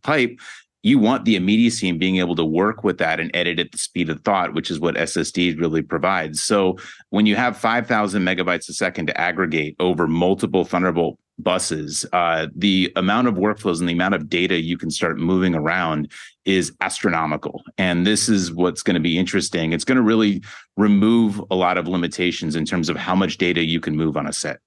pipe, you want the immediacy and being able to work with that and edit at the speed of thought, which is what SSDs really provides. So when you have 5,000 megabytes a second to aggregate over multiple Thunderbolt buses, the amount of workflows and the amount of data you can start moving around is astronomical. And this is what's going to be interesting. It's going to really remove a lot of limitations in terms of how much data you can move on a set.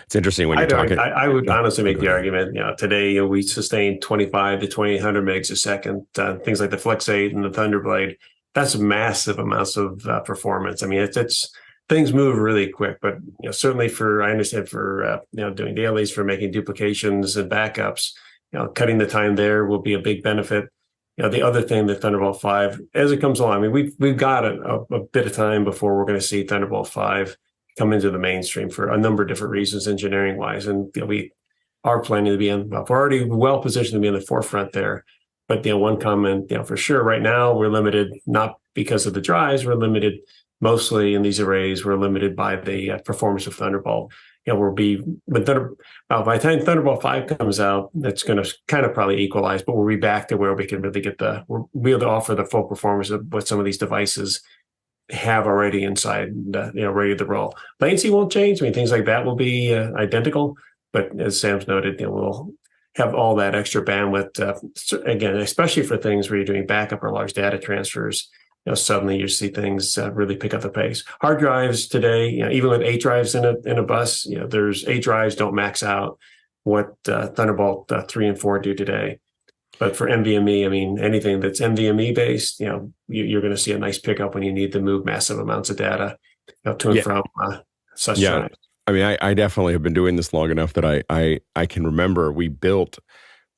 It's interesting when you're talking. I would honestly make the argument, today we sustain 25 to 2800 megs a second, things like the Flex 8 and the ThunderBlade. That's massive amounts of performance. I mean, it's things move really quick, but certainly I understand for doing dailies, for making duplications and backups, cutting the time there will be a big benefit. The other thing that Thunderbolt 5, as it comes along, I mean, we've got a bit of time before we're going to see Thunderbolt 5 come into the mainstream for a number of different reasons, engineering wise. And we are planning to be we're already well positioned to be in the forefront there. But one comment, for sure, right now we're limited, not because of the drives, we're limited mostly in these arrays, we're limited by the performance of Thunderbolt. By the time Thunderbolt 5 comes out, that's going to kind of probably equalize, but we'll be back to where we can really we'll be able to offer the full performance of what some of these devices have already inside, ready to roll. Latency won't change. I mean, things like that will be identical, but as Sam's noted, we'll have all that extra bandwidth. Again, especially for things where you're doing backup or large data transfers, suddenly you see things really pick up the pace. Hard drives today, even with 8 drives in a bus, there's 8 drives don't max out what Thunderbolt 3 and 4 do today. But for NVMe, I mean, anything that's NVMe based, you're going to see a nice pickup when you need to move massive amounts of data to and from such drives. I mean, I definitely have been doing this long enough that I can remember we built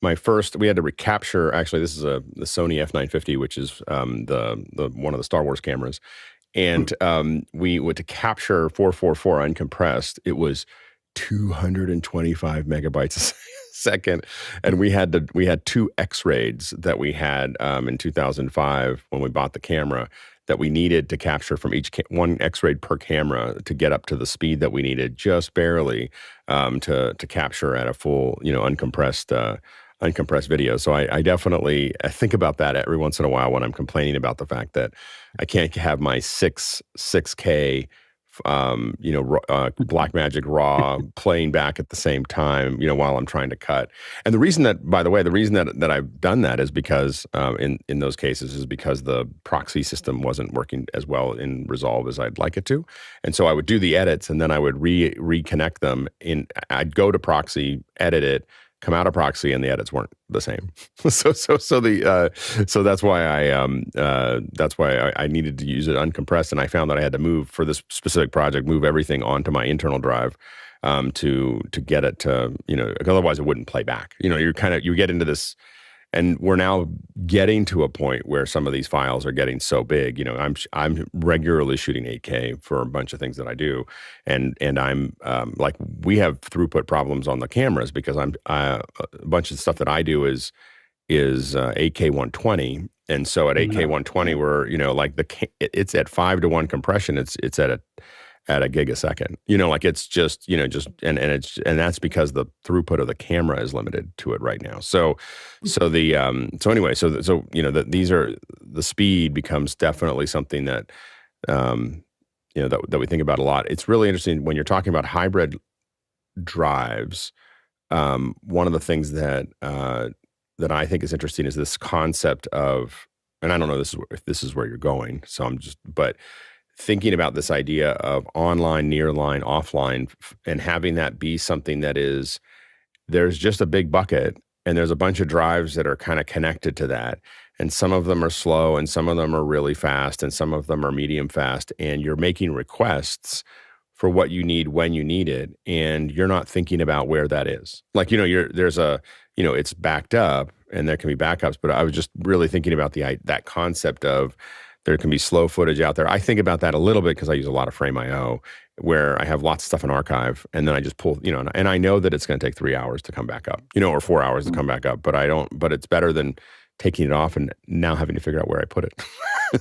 we had to recapture, actually, this is the Sony F950, which is the one of the Star Wars cameras. And we went to capture 444 uncompressed. It was 225 megabytes a second. And we had 2 X-rays that we had in 2005 when we bought the camera that we needed to capture from one X-ray per camera to get up to the speed that we needed, just barely to capture at a full, uncompressed video. So I definitely think about that every once in a while when I'm complaining about the fact that I can't have my 6K Blackmagic RAW playing back at the same time, while I'm trying to cut. And the reason that I've done that is because in those cases is because the proxy system wasn't working as well in Resolve as I'd like it to. And so I would do the edits and then I would reconnect them I'd go to proxy, edit it, come out of proxy, and the edits weren't the same. So that's why I needed to use it uncompressed, and I found that I had to move for this specific project, move everything onto my internal drive to get it to otherwise it wouldn't play back. You get into this, and we're now getting to a point where some of these files are getting so big. I'm regularly shooting 8K for a bunch of things that I do, and I'm we have throughput problems on the cameras because a bunch of stuff that I do is 8K 120, and so at 8K 120 we're it's at 5-to-1 compression. It's at a gig a second. It's just that's because the throughput of the camera is limited to it right now. These are the speed becomes definitely something that that we think about a lot. It's really interesting when you're talking about hybrid drives. One of the things that I think is interesting is this concept of, and I don't know if this is where you're going. But thinking about this idea of online, nearline, offline, and having that be something that is, there's just a big bucket and there's a bunch of drives that are kind of connected to that. And some of them are slow and some of them are really fast and some of them are medium fast. And you're making requests for what you need when you need it. And you're not thinking about where that is. It's backed up and there can be backups, but I was just really thinking about that concept of, there can be slow footage out there. I think about that a little bit because I use a lot of Frame.io where I have lots of stuff in archive and then I just pull, and I know that it's going to take 3 hours to come back up, or 4 hours to come back up, but it's better than taking it off and now having to figure out where I put it.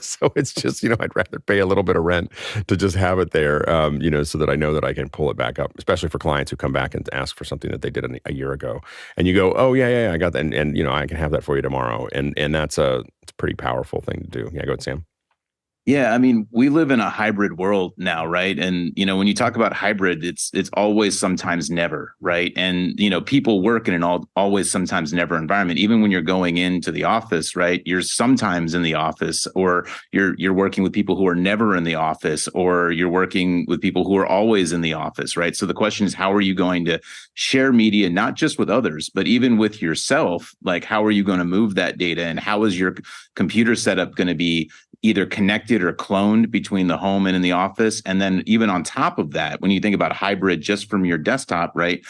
So it's just, I'd rather pay a little bit of rent to just have it there, so that I know that I can pull it back up, especially for clients who come back and ask for something that they did a year ago. And you go, oh, yeah, I got that. And, I can have that for you tomorrow. And that's it's a pretty powerful thing to do. Yeah, go ahead, Sam. Yeah, I think, Sam, I think that's a great point. And, I think, one of the things that I think about a lot is, when you're talking about hybrid drives, the amount of workflows and the amount of data you can start moving around is astronomical. And this is what's going to be interesting in terms of how much you can move on a set. Yeah, I mean, we live in a hybrid world now, right? And when you talk about hybrid, it's always sometimes never, right? And people work in an always sometimes never environment. Even when you're going into the office, right? You're sometimes in the office, or you're working with people who are never in the office, or you're working with people who are always in the office, right? So the question is, how are you going to share media, not just with others, but even with yourself? Like, how are you going to move that data, and how is your computer setup going to be either connected or cloned between the home and in the office? And then even on top of that, when you think about hybrid just from your desktop, right?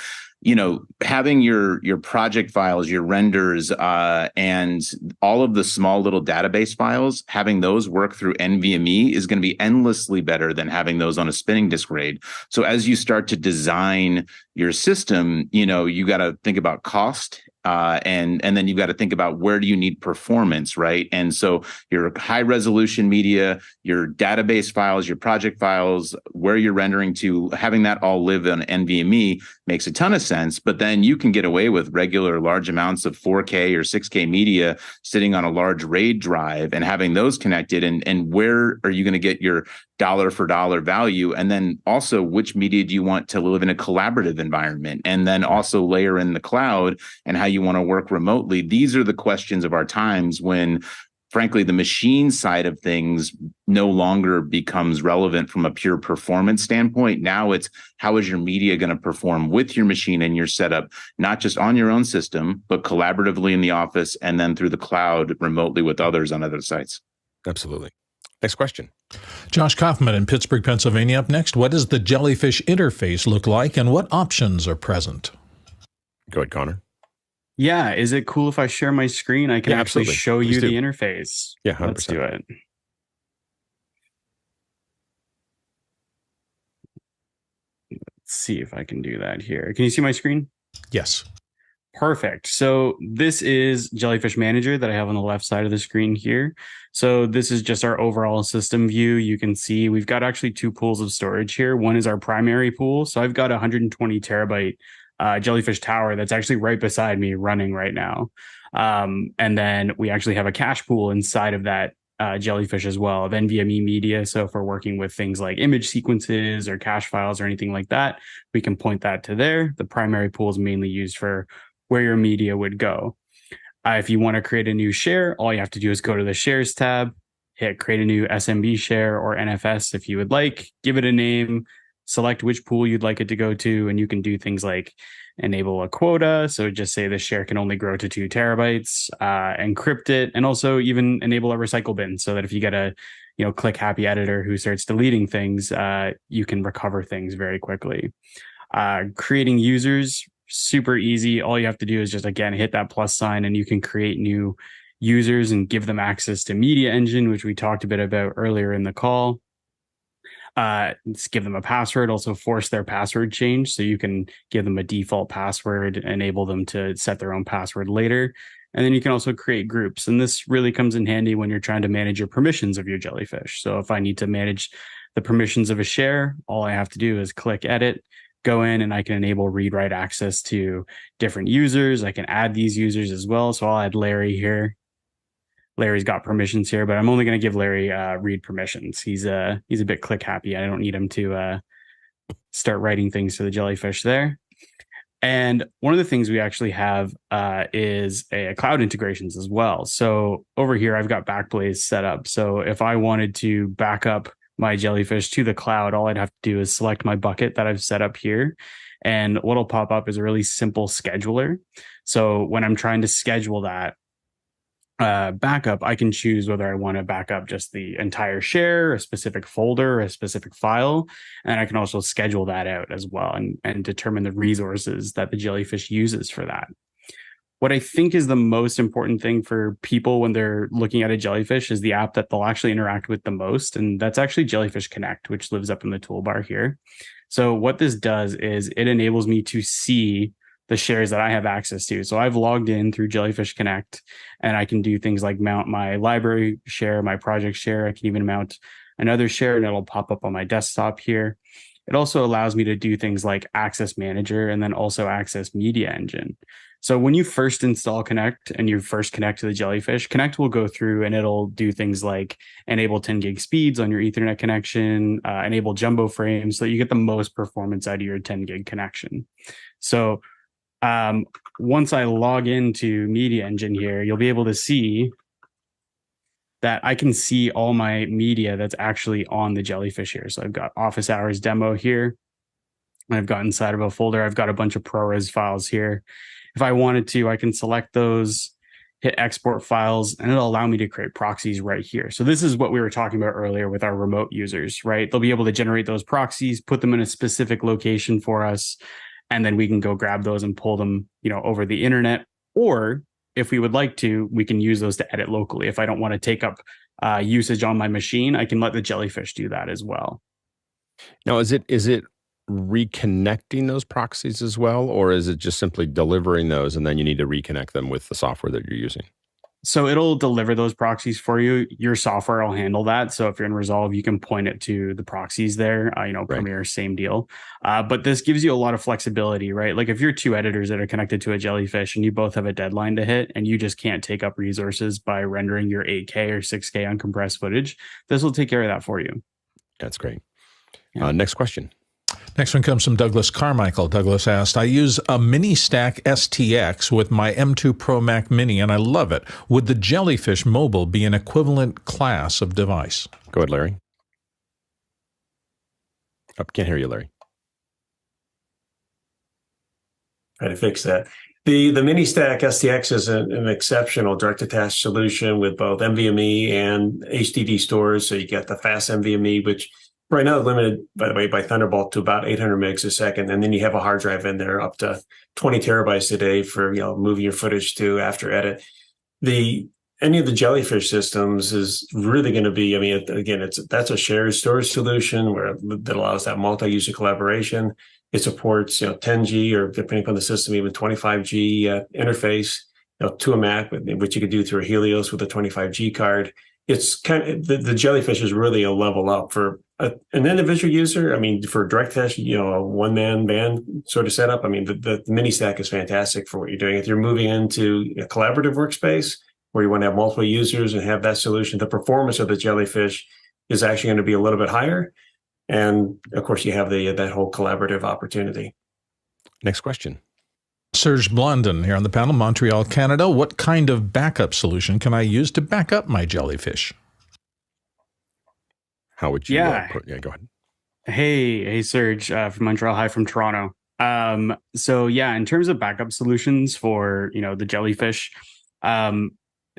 Having your project files, your renders, and all of the small little database files, having those work through NVMe is going to be endlessly better than having those on a spinning disk RAID. So as you start to design your system, you got to think about cost. And then you've got to think about where do you need performance, right? And so your high resolution media, your database files, your project files, where you're rendering to, having that all live on NVMe makes a ton of sense. But then you can get away with regular large amounts of 4K or 6K media sitting on a large RAID drive and having those connected. And where are you going to get your dollar for dollar value? And then also, which media do you want to live in a collaborative environment? And then also layer in the cloud and how you want to work remotely. These are the questions of our times when, frankly, the machine side of things no longer becomes relevant from a pure performance standpoint. Now it's, how is your media going to perform with your machine and your setup, not just on your own system, but collaboratively in the office and then through the cloud remotely with others on other sites. Absolutely. Next question. Josh Kaufman in Pittsburgh, Pennsylvania up next. What does the Jellyfish interface look like, and what options are present? Go ahead, Connor. Yeah. Is it cool if I share my screen? I can actually absolutely. show Please you do. the interface. Yeah, 100%. Let's do it. Let's see if I can do that here. Can you see my screen? Yes. Perfect. So this is Jellyfish Manager that I have on the left side of the screen here. So this is just our overall system view. You can see we've got actually two pools of storage here. One is our primary pool. So I've got a 120 terabyte Jellyfish tower that's actually right beside me running right now. And then we actually have a cache pool inside of that Jellyfish as well of NVMe media. So if we're working with things like image sequences or cache files or anything like that, we can point that to there. The primary pool is mainly used for where your media would go. If you want to create a new share, all you have to do is go to the Shares tab, hit Create a new SMB share or NFS if you would like, give it a name, select which pool you'd like it to go to, and you can do things like enable a quota. So just say the share can only grow to 2 terabytes, encrypt it, and also even enable a recycle bin so that if you get a click happy editor who starts deleting things, you can recover things very quickly. Creating users, super easy. All you have to do is just, again, hit that plus sign and you can create new users and give them access to Media Engine, which we talked a bit about earlier in the call. Just give them a password, also force their password change. So you can give them a default password, enable them to set their own password later. And then you can also create groups. And this really comes in handy when you're trying to manage your permissions of your Jellyfish. So if I need to manage the permissions of a share, all I have to do is click edit, go in, and I can enable read-write access to different users. I can add these users as well. So I'll add Larry here. Larry's got permissions here, but I'm only going to give Larry read permissions. He's a bit click happy. I don't need him to start writing things to the Jellyfish there. And one of the things we actually have is a cloud integrations as well. So over here, I've got Backblaze set up. So if I wanted to back up my Jellyfish to the cloud, all I'd have to do is select my bucket that I've set up here. And what'll pop up is a really simple scheduler. So when I'm trying to schedule that backup, I can choose whether I want to back up just the entire share, a specific folder, a specific file, and I can also schedule that out as well and determine the resources that the Jellyfish uses for that. What I think is the most important thing for people when they're looking at a Jellyfish is the app that they'll actually interact with the most, and that's actually Jellyfish Connect, which lives up in the toolbar here. So what this does is it enables me to see the shares that I have access to. So I've logged in through Jellyfish Connect, and I can do things like mount my library share, my project share. I can even mount another share, and it'll pop up on my desktop here. it also allows me to do things like Access Manager and then also Access Media Engine. So when you first install Connect and you first connect to the Jellyfish, Connect will go through and it'll do things like enable 10 gig speeds on your Ethernet connection, enable jumbo frames so that you get the most performance out of your 10 gig connection. So once I log into Media Engine here, you'll be able to see that I can see all my media that's actually on the Jellyfish here. So I've got office hours demo here. I've got inside of a folder, I've got a bunch of ProRes files here. If I wanted to, I can select those, hit export files, and it'll allow me to create proxies right here. So this is what we were talking about earlier with our remote users, right? They'll be able to generate those proxies, put them in a specific location for us, and then we can go grab those and pull them, over the internet. Or if we would like to, we can use those to edit locally. If I don't want to take up usage on my machine, I can let the Jellyfish do that as well. Now, is it reconnecting those proxies as well, or is it just simply delivering those and then you need to reconnect them with the software that you're using? So it'll deliver those proxies for you. Your software will handle that. So if you're in Resolve, you can point it to the proxies there. Right. Premiere, same deal. But this gives you a lot of flexibility, right? Like if you're two editors that are connected to a Jellyfish and you both have a deadline to hit and you just can't take up resources by rendering your 8K or 6K uncompressed footage, this will take care of that for you. That's great. Yeah. Next question. Next one comes from Douglas Carmichael. Douglas asked, I use a miniStack STX with my M2 Pro Mac Mini, and I love it. Would the Jellyfish Mobile be an equivalent class of device? Go ahead, Larry. Can't hear you, Larry. Try to fix that. The miniStack STX is an exceptional direct attach solution with both NVMe and HDD storage. So you get the fast NVMe, which right now is limited, by the way, by Thunderbolt to about 800 megs a second. And then you have a hard drive in there up to 20 terabytes a day for, moving your footage to after edit. Any of the Jellyfish systems is really going to be, again, that's a shared storage solution that allows that multi-user collaboration. It supports, 10G or depending on the system, even 25G interface, to a Mac, which you could do through a Helios with a 25G card. It's kind of the Jellyfish is really a level up for an individual user. For direct test, a one-man band sort of setup. The miniStack is fantastic for what you're doing. If you're moving into a collaborative workspace where you want to have multiple users and have that solution, the performance of the Jellyfish is actually going to be a little bit higher. And of course, you have that whole collaborative opportunity. Next question. Serge Blondin here on the panel, Montreal, Canada. What kind of backup solution can I use to back up my Jellyfish? How would you? Yeah, go ahead. Hey, Serge from Montreal. Hi from Toronto. So yeah, in terms of backup solutions for the Jellyfish,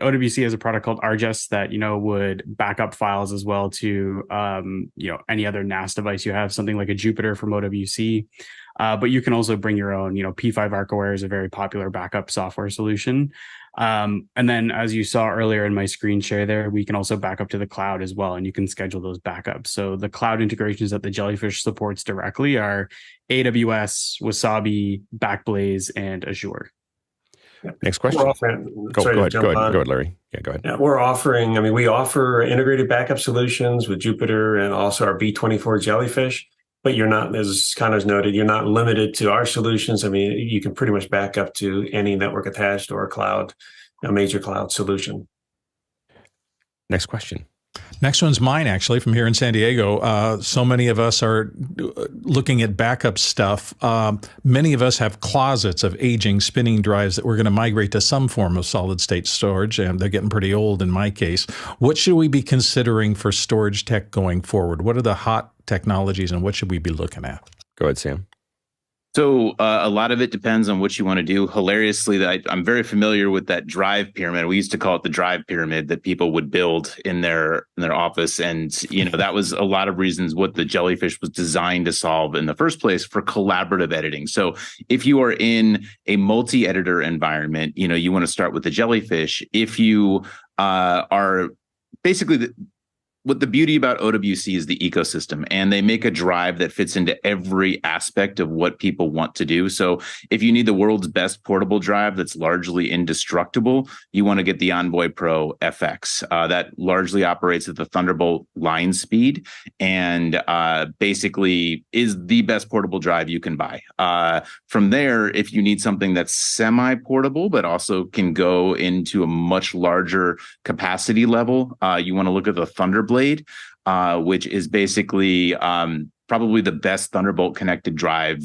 OWC has a product called RGES that would back up files as well to any other NAS device you have, something like a Jupyter from OWC. But you can also bring your own. P5 ArcAware is a very popular backup software solution. And then, as you saw earlier in my screen share there, we can also back up to the cloud as well, and you can schedule those backups. So the cloud integrations that the Jellyfish supports directly are AWS, Wasabi, Backblaze, and Azure. Next question. Go ahead, Larry. Yeah, go ahead. Yeah, we're offering, we offer integrated backup solutions with Jupyter and also our B24 Jellyfish, but you're not, as Connor's noted, you're not limited to our solutions. You can pretty much back up to any network attached or a major cloud solution. Next question. Next one's mine, actually, from here in San Diego. So many of us are looking at backup stuff. Many of us have closets of aging spinning drives that we're going to migrate to some form of solid state storage, and they're getting pretty old in my case. What should we be considering for storage tech going forward? What are the hot technologies, and what should we be looking at? Go ahead, Sam. So a lot of it depends on what you want to do. Hilariously, I'm very familiar with that drive pyramid. We used to call it the drive pyramid that people would build in their office. And, that was a lot of reasons what the Jellyfish was designed to solve in the first place for collaborative editing. So if you are in a multi-editor environment, you want to start with the Jellyfish. If you are basically what the beauty about OWC is the ecosystem, and they make a drive that fits into every aspect of what people want to do. So if you need the world's best portable drive that's largely indestructible, you want to get the Envoy Pro FX. That largely operates at the Thunderbolt line speed and basically is the best portable drive you can buy. From there, if you need something that's semi-portable, but also can go into a much larger capacity level, you want to look at the ThunderBlade, which is basically probably the best Thunderbolt connected drive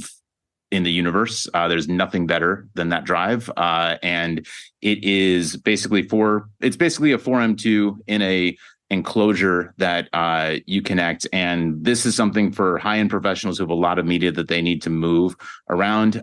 in the universe. There's nothing better than that drive, and it is basically a 4M2 in a enclosure that you connect. And this is something for high-end professionals who have a lot of media that they need to move around.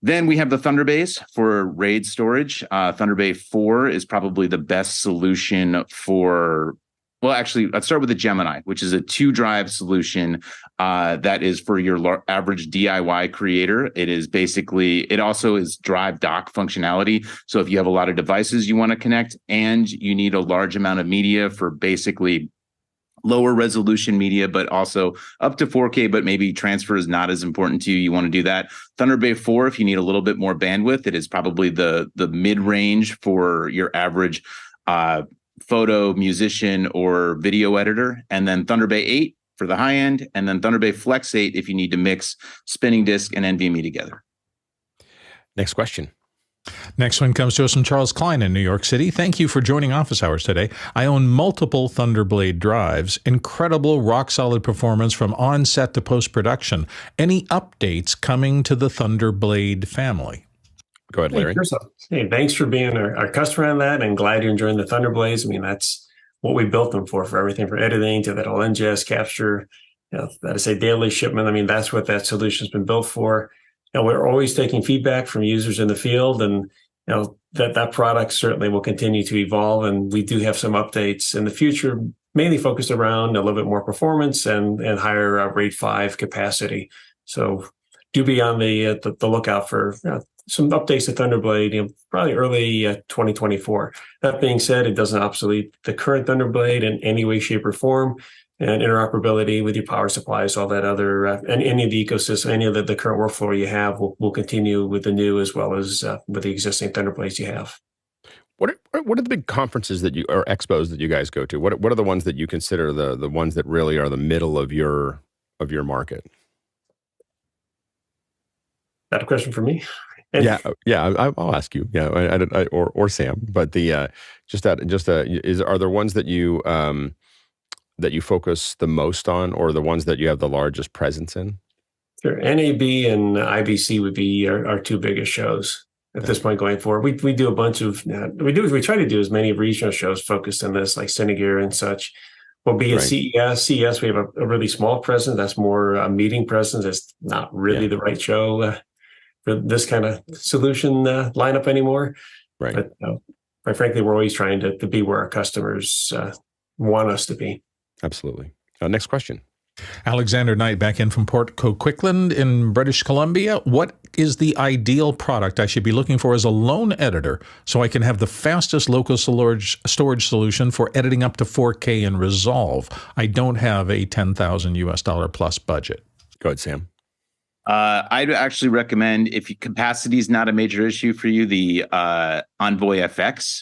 Then we have the ThunderBase for RAID storage. ThunderBase 4 is probably the best solution for, well, actually, let's start with the Gemini, which is a 2-drive solution that is for your average DIY creator. It also is drive dock functionality. So if you have a lot of devices you want to connect and you need a large amount of media for basically lower resolution media, but also up to 4K, but maybe transfer is not as important to you. You want to do that. ThunderBlade 4, if you need a little bit more bandwidth, it is probably the mid-range for your average photo, musician, or video editor. And then ThunderBlade 8 for the high end, and then ThunderBlade Flex 8 if you need to mix spinning disk and NVMe together. Next question. Next one comes to us from Charles Klein in New York City. Thank you for joining Office Hours today. I own multiple ThunderBlade drives. Incredible rock-solid performance from onset to post-production. Any updates coming to the ThunderBlade family? Go ahead, Larry. Hey, thanks for being our customer on that, and glad you're enjoying the ThunderBlades. I mean, that's what we built them for everything from editing to that whole ingest capture, that is a daily shipment. I mean, that's what that solution's been built for. We're always taking feedback from users in the field, and that product certainly will continue to evolve. And we do have some updates in the future, mainly focused around a little bit more performance and higher RAID 5 capacity. So do be on the lookout for some updates to ThunderBlade, probably early 2024. That being said, it doesn't obsolete the current ThunderBlade in any way, shape, or form. And interoperability with your power supplies, all that other, and any of the ecosystem, any of the current workflow you have will continue with the new as well as with the existing ThunderBlades you have. What are the big conferences that or expos that you guys go to? What are the ones that you consider the ones that really are the middle of your market? That a question for me? Yeah. I'll ask you. Yeah, or Sam. But are there ones that you focus the most on, or the ones that you have the largest presence in? Sure. NAB and IBC would be our two biggest shows at this point going forward. We do a bunch of we try to do as many regional shows focused on this, like Cinegear and such. We'll be at CES. CES, we have a really small presence. That's more a meeting presence. It's not really the right show for this kind of solution lineup anymore. Right. But quite frankly, we're always trying to be where our customers want us to be. Absolutely. Next question. Alexander Knight back in from Port Coquitlam in British Columbia. What is the ideal product I should be looking for as a lone editor so I can have the fastest local storage solution for editing up to 4K in Resolve? I don't have a $10,000 plus budget. Go ahead, Sam. I'd actually recommend, if capacity is not a major issue for you, the Envoy FX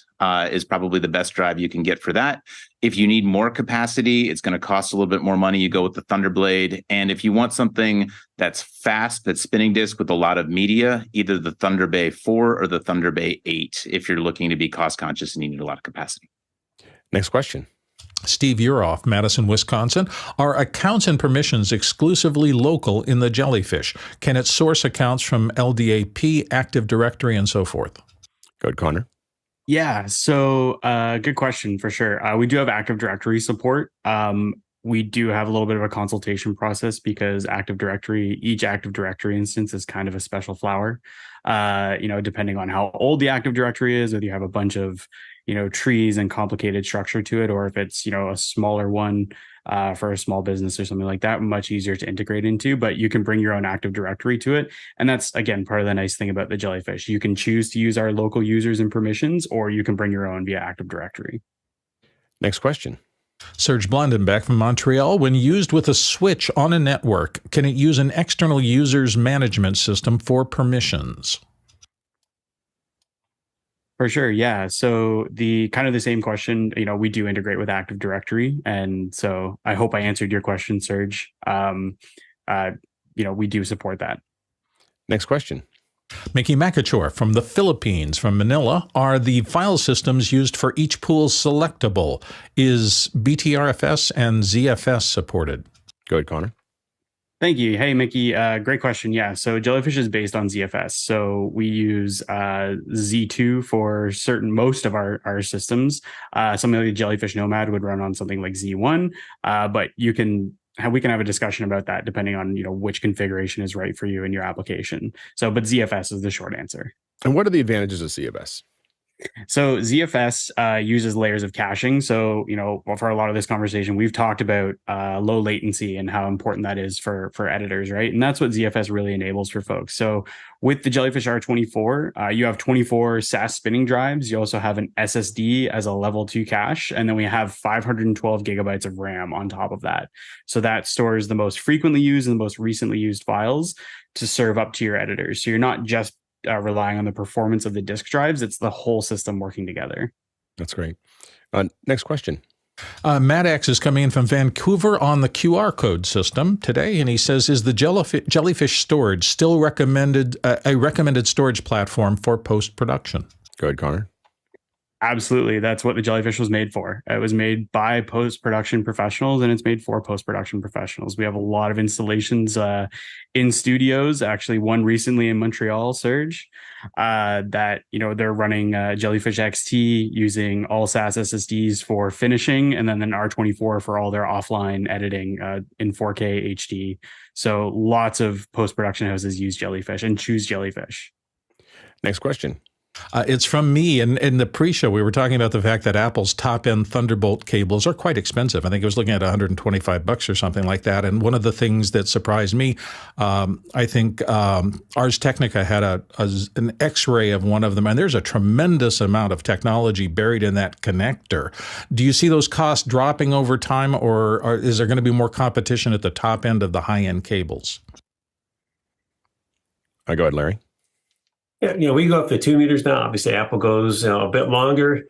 is probably the best drive you can get for that. If you need more capacity, it's going to cost a little bit more money. You go with the ThunderBlade. And if you want something that's fast, that's spinning disk with a lot of media, either the ThunderBlade 4 or the ThunderBlade 8, if you're looking to be cost conscious and you need a lot of capacity. Next question. Steve Uroff, Madison, Wisconsin. Are accounts and permissions exclusively local in the Jellyfish? Can it source accounts from LDAP, Active Directory, and so forth? Go ahead, Connor. Yeah, so good question for sure. We do have Active Directory support. We do have a little bit of a consultation process because each Active Directory instance is kind of a special flower. Depending on how old the Active Directory is, whether you have a bunch of trees and complicated structure to it, or if it's a smaller one for a small business or something like that, much easier to integrate into. But you can bring your own Active Directory to it, and that's again part of the nice thing about the Jellyfish. You can choose to use our local users and permissions, or you can bring your own via Active Directory. Next question. Serge Blandenbeck from Montreal. When used with a switch on a network, can it use an external user's management system for permissions? For sure, yeah. So the kind of the same question, we do integrate with Active Directory, and so I hope I answered your question, Serge. We do support that. Next question. Mickey Makachor from the Philippines, from Manila. Are the file systems used for each pool selectable? Is Btrfs and ZFS supported? Go ahead, Connor. Thank you. Hey, Mickey. Great question. Yeah. So Jellyfish is based on ZFS. So we use Z2 for most of our systems. Something like the Jellyfish Nomad would run on something like Z1. But we can have a discussion about that depending on which configuration is right for you in your application. But ZFS is the short answer. And what are the advantages of ZFS? So ZFS uses layers of caching. So, for a lot of this conversation, we've talked about low latency and how important that is for editors, right? And that's what ZFS really enables for folks. So with the Jellyfish R24, you have 24 SAS spinning drives. You also have an SSD as a level 2 cache. And then we have 512 gigabytes of RAM on top of that. So that stores the most frequently used and the most recently used files to serve up to your editors. So you're not just relying on the performance of the disk drives, it's the whole system working together. That's great. Next question. Matt X is coming in from Vancouver on the QR code system today, and he says, is the Jellyfish Storage still a recommended storage platform for post-production? Go ahead, Connor. Absolutely. That's what the Jellyfish was made for. It was made by post-production professionals, and it's made for post-production professionals. We have a lot of installations in studios, actually one recently in Montreal, Serge, that, they're running Jellyfish XT using all SAS SSDs for finishing, and then an R24 for all their offline editing in 4K HD. So lots of post-production houses use Jellyfish and choose Jellyfish. Next question. It's from me. In the pre-show, we were talking about the fact that Apple's top-end Thunderbolt cables are quite expensive. I think I was looking at $125 or something like that. And one of the things that surprised me, I think Ars Technica had an X-ray of one of them, and there's a tremendous amount of technology buried in that connector. Do you see those costs dropping over time, or is there going to be more competition at the top end of the high-end cables? Go ahead, Larry. Yeah, we go up to 2 meters now. Obviously, Apple goes a bit longer.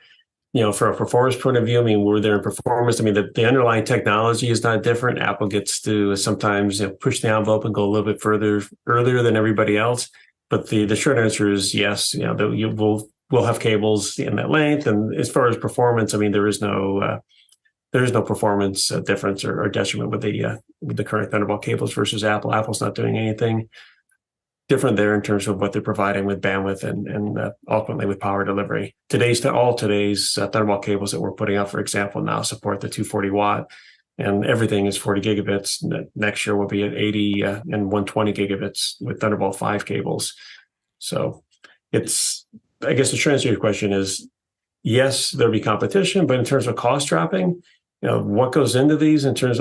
For a performance point of view, we're there in performance. The underlying technology is not different. Apple gets to sometimes push the envelope and go a little bit further earlier than everybody else. But the short answer is yes. We'll have cables in that length. And as far as performance, there is no performance difference or detriment with the current Thunderbolt cables versus Apple. Apple's not doing anything different there in terms of what they're providing with bandwidth and ultimately with power delivery. Today's Thunderbolt cables that we're putting out, for example, now support the 240 watt, and everything is 40 gigabits. Next year we'll be at 80 and 120 gigabits with Thunderbolt 5 cables. So I guess the short answer to your question is yes, there'll be competition, but in terms of cost dropping, what goes into these in terms,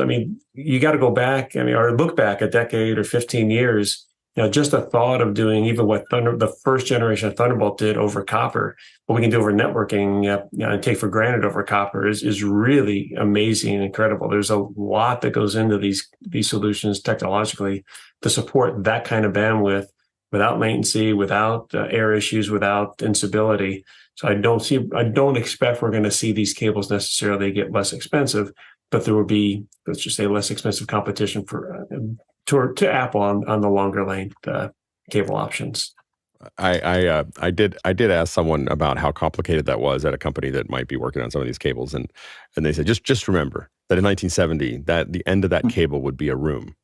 you got to go back, or look back a decade or 15 years. Just the thought of doing even what the first generation of Thunderbolt did over copper, what we can do over networking and take for granted over copper is really amazing and incredible. There's a lot that goes into these solutions technologically to support that kind of bandwidth without latency, without error issues, without instability. So I don't expect we're going to see these cables necessarily get less expensive, but there will be, let's just say, less expensive competition to Apple on the longer length cable options. I did ask someone about how complicated that was at a company that might be working on some of these cables, and they said just remember that in 1970 that the end of that cable would be a room.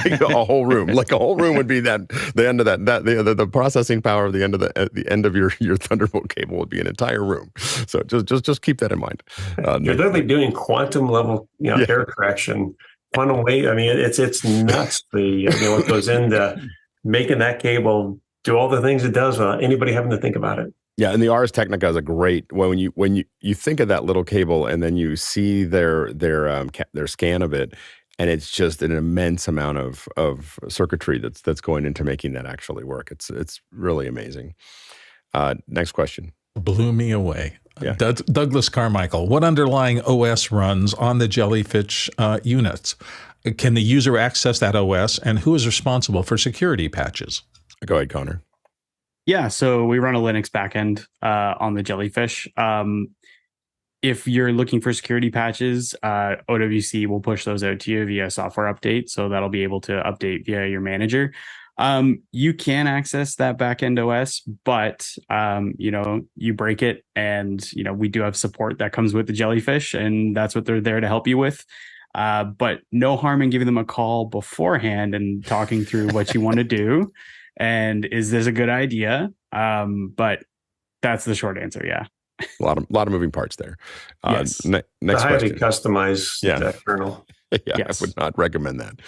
like a whole room, would be the end of that. The processing power of the end of your Thunderbolt cable would be an entire room. So just keep that in mind. You're literally doing quantum level error correction. Quantum weight. It's nuts. What goes into making that cable do all the things it does without anybody having to think about it. Yeah, and the Ars Technica is a great when you think of that little cable and then you see their scan of it, and it's just an immense amount of circuitry that's going into making that actually work. It's really amazing. Next question. Blew me away. Yeah. Douglas Carmichael, what underlying OS runs on the Jellyfish units? Can the user access that OS, and who is responsible for security patches? Go ahead, Connor. Yeah, so we run a Linux backend on the Jellyfish. If you're looking for security patches, OWC will push those out to you via software update. So that'll be able to update via your manager. You can access that backend OS, but you break it, and we do have support that comes with the Jellyfish, and that's what they're there to help you with. But no harm in giving them a call beforehand and talking through what you want to do. And is this a good idea? But that's the short answer. Yeah. A lot of moving parts there. Yes. Next highly question. Customized that kernel. Yeah, Yes. I would not recommend that.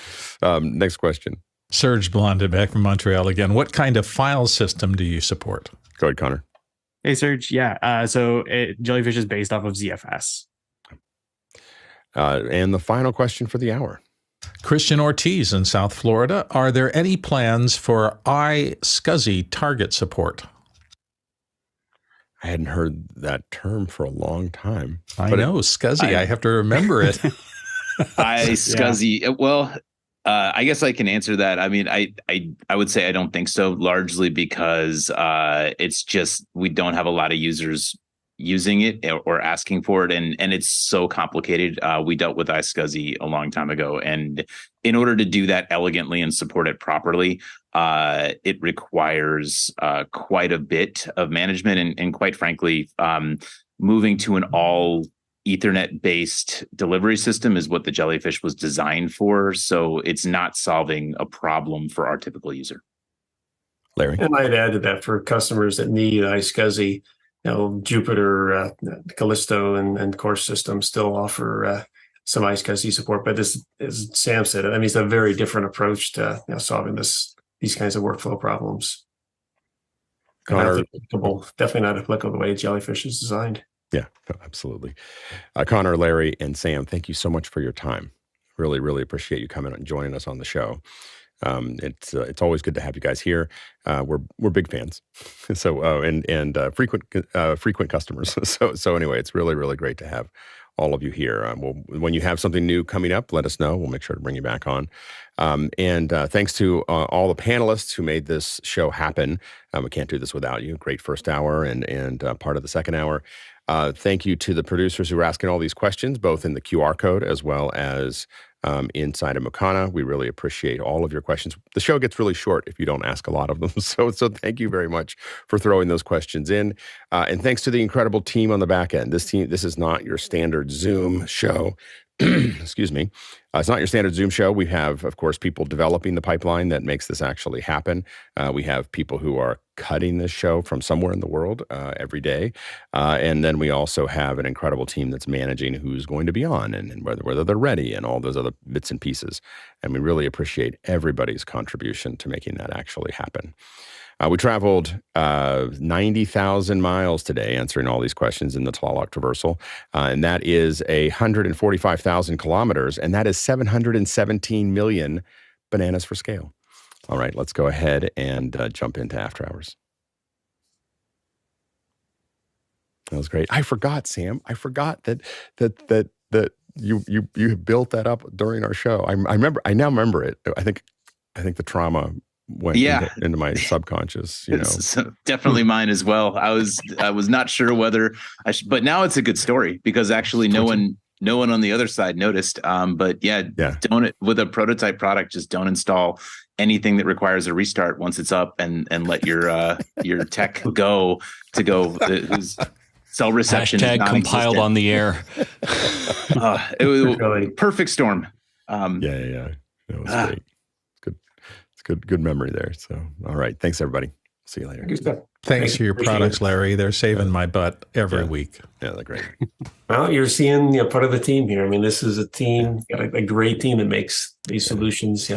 Next question. Serge Blondenbeck from Montreal again. What kind of file system do you support? Go ahead, Connor. Hey, Serge. Yeah. Jellyfish is based off of ZFS. And the final question for the hour. Christian Ortiz in South Florida. Are there any plans for iSCSI target support? I hadn't heard that term for a long time. I know, SCSI. I have to remember it. iSCSI. Well, I guess I can answer that. I mean, I would say I don't think so, largely because it's just we don't have a lot of users using it or asking for it, and it's so complicated. We dealt with iSCSI a long time ago, and in order to do that elegantly and support it properly, it requires quite a bit of management, and quite frankly, moving to an all Ethernet-based delivery system is what the Jellyfish was designed for. So it's not solving a problem for our typical user. Larry? And I'd add to that for customers that need iSCSI, Jupyter, Callisto, and Core systems still offer some iSCSI support. But as Sam said, I mean, it's a very different approach to solving these kinds of workflow problems. Connor, definitely not applicable the way Jellyfish is designed. Yeah, absolutely. Connor, Larry, and Sam, thank you so much for your time. Really, really appreciate you coming and joining us on the show. It's always good to have you guys here. We're big fans, so and frequent customers. So anyway, it's really, really great to have all of you here. When you have something new coming up, let us know. We'll make sure to bring you back on. And thanks to all the panelists who made this show happen. We can't do this without you. Great first hour and part of the second hour. Thank you to the producers who are asking all these questions, both in the QR code as well as inside of Mokana. We really appreciate all of your questions. The show gets really short if you don't ask a lot of them. So thank you very much for throwing those questions in. And thanks to the incredible team on the back end. This is not your standard Zoom show. Excuse me. It's not your standard Zoom show. We have, of course, people developing the pipeline that makes this actually happen. We have people who are cutting this show from somewhere in the world every day. And then we also have an incredible team that's managing who's going to be on and whether they're ready and all those other bits and pieces. And we really appreciate everybody's contribution to making that actually happen. We traveled 90,000 miles today answering all these questions in the Tlaloc Traversal, and that is 145,000 kilometers, and that is 717 million bananas for scale. All right, let's go ahead and jump into After Hours. That was great. I forgot, Sam. I forgot that you built that up during our show. I now remember it. I think the trauma went into my subconscious, So definitely mine as well. I was not sure whether but now it's a good story because actually no one on the other side noticed. But don't, with a prototype product, just don't install anything that requires a restart once it's up and let your tech go whose cell reception is not compiled on the air. It was a perfect storm. It was great. Good memory there. So, all right. Thanks, everybody. See you later. Thanks for your products, Larry. They're saving my butt every week. Yeah, they're great. Well, you're seeing part of the team here. I mean, this is a team, a great team that makes these solutions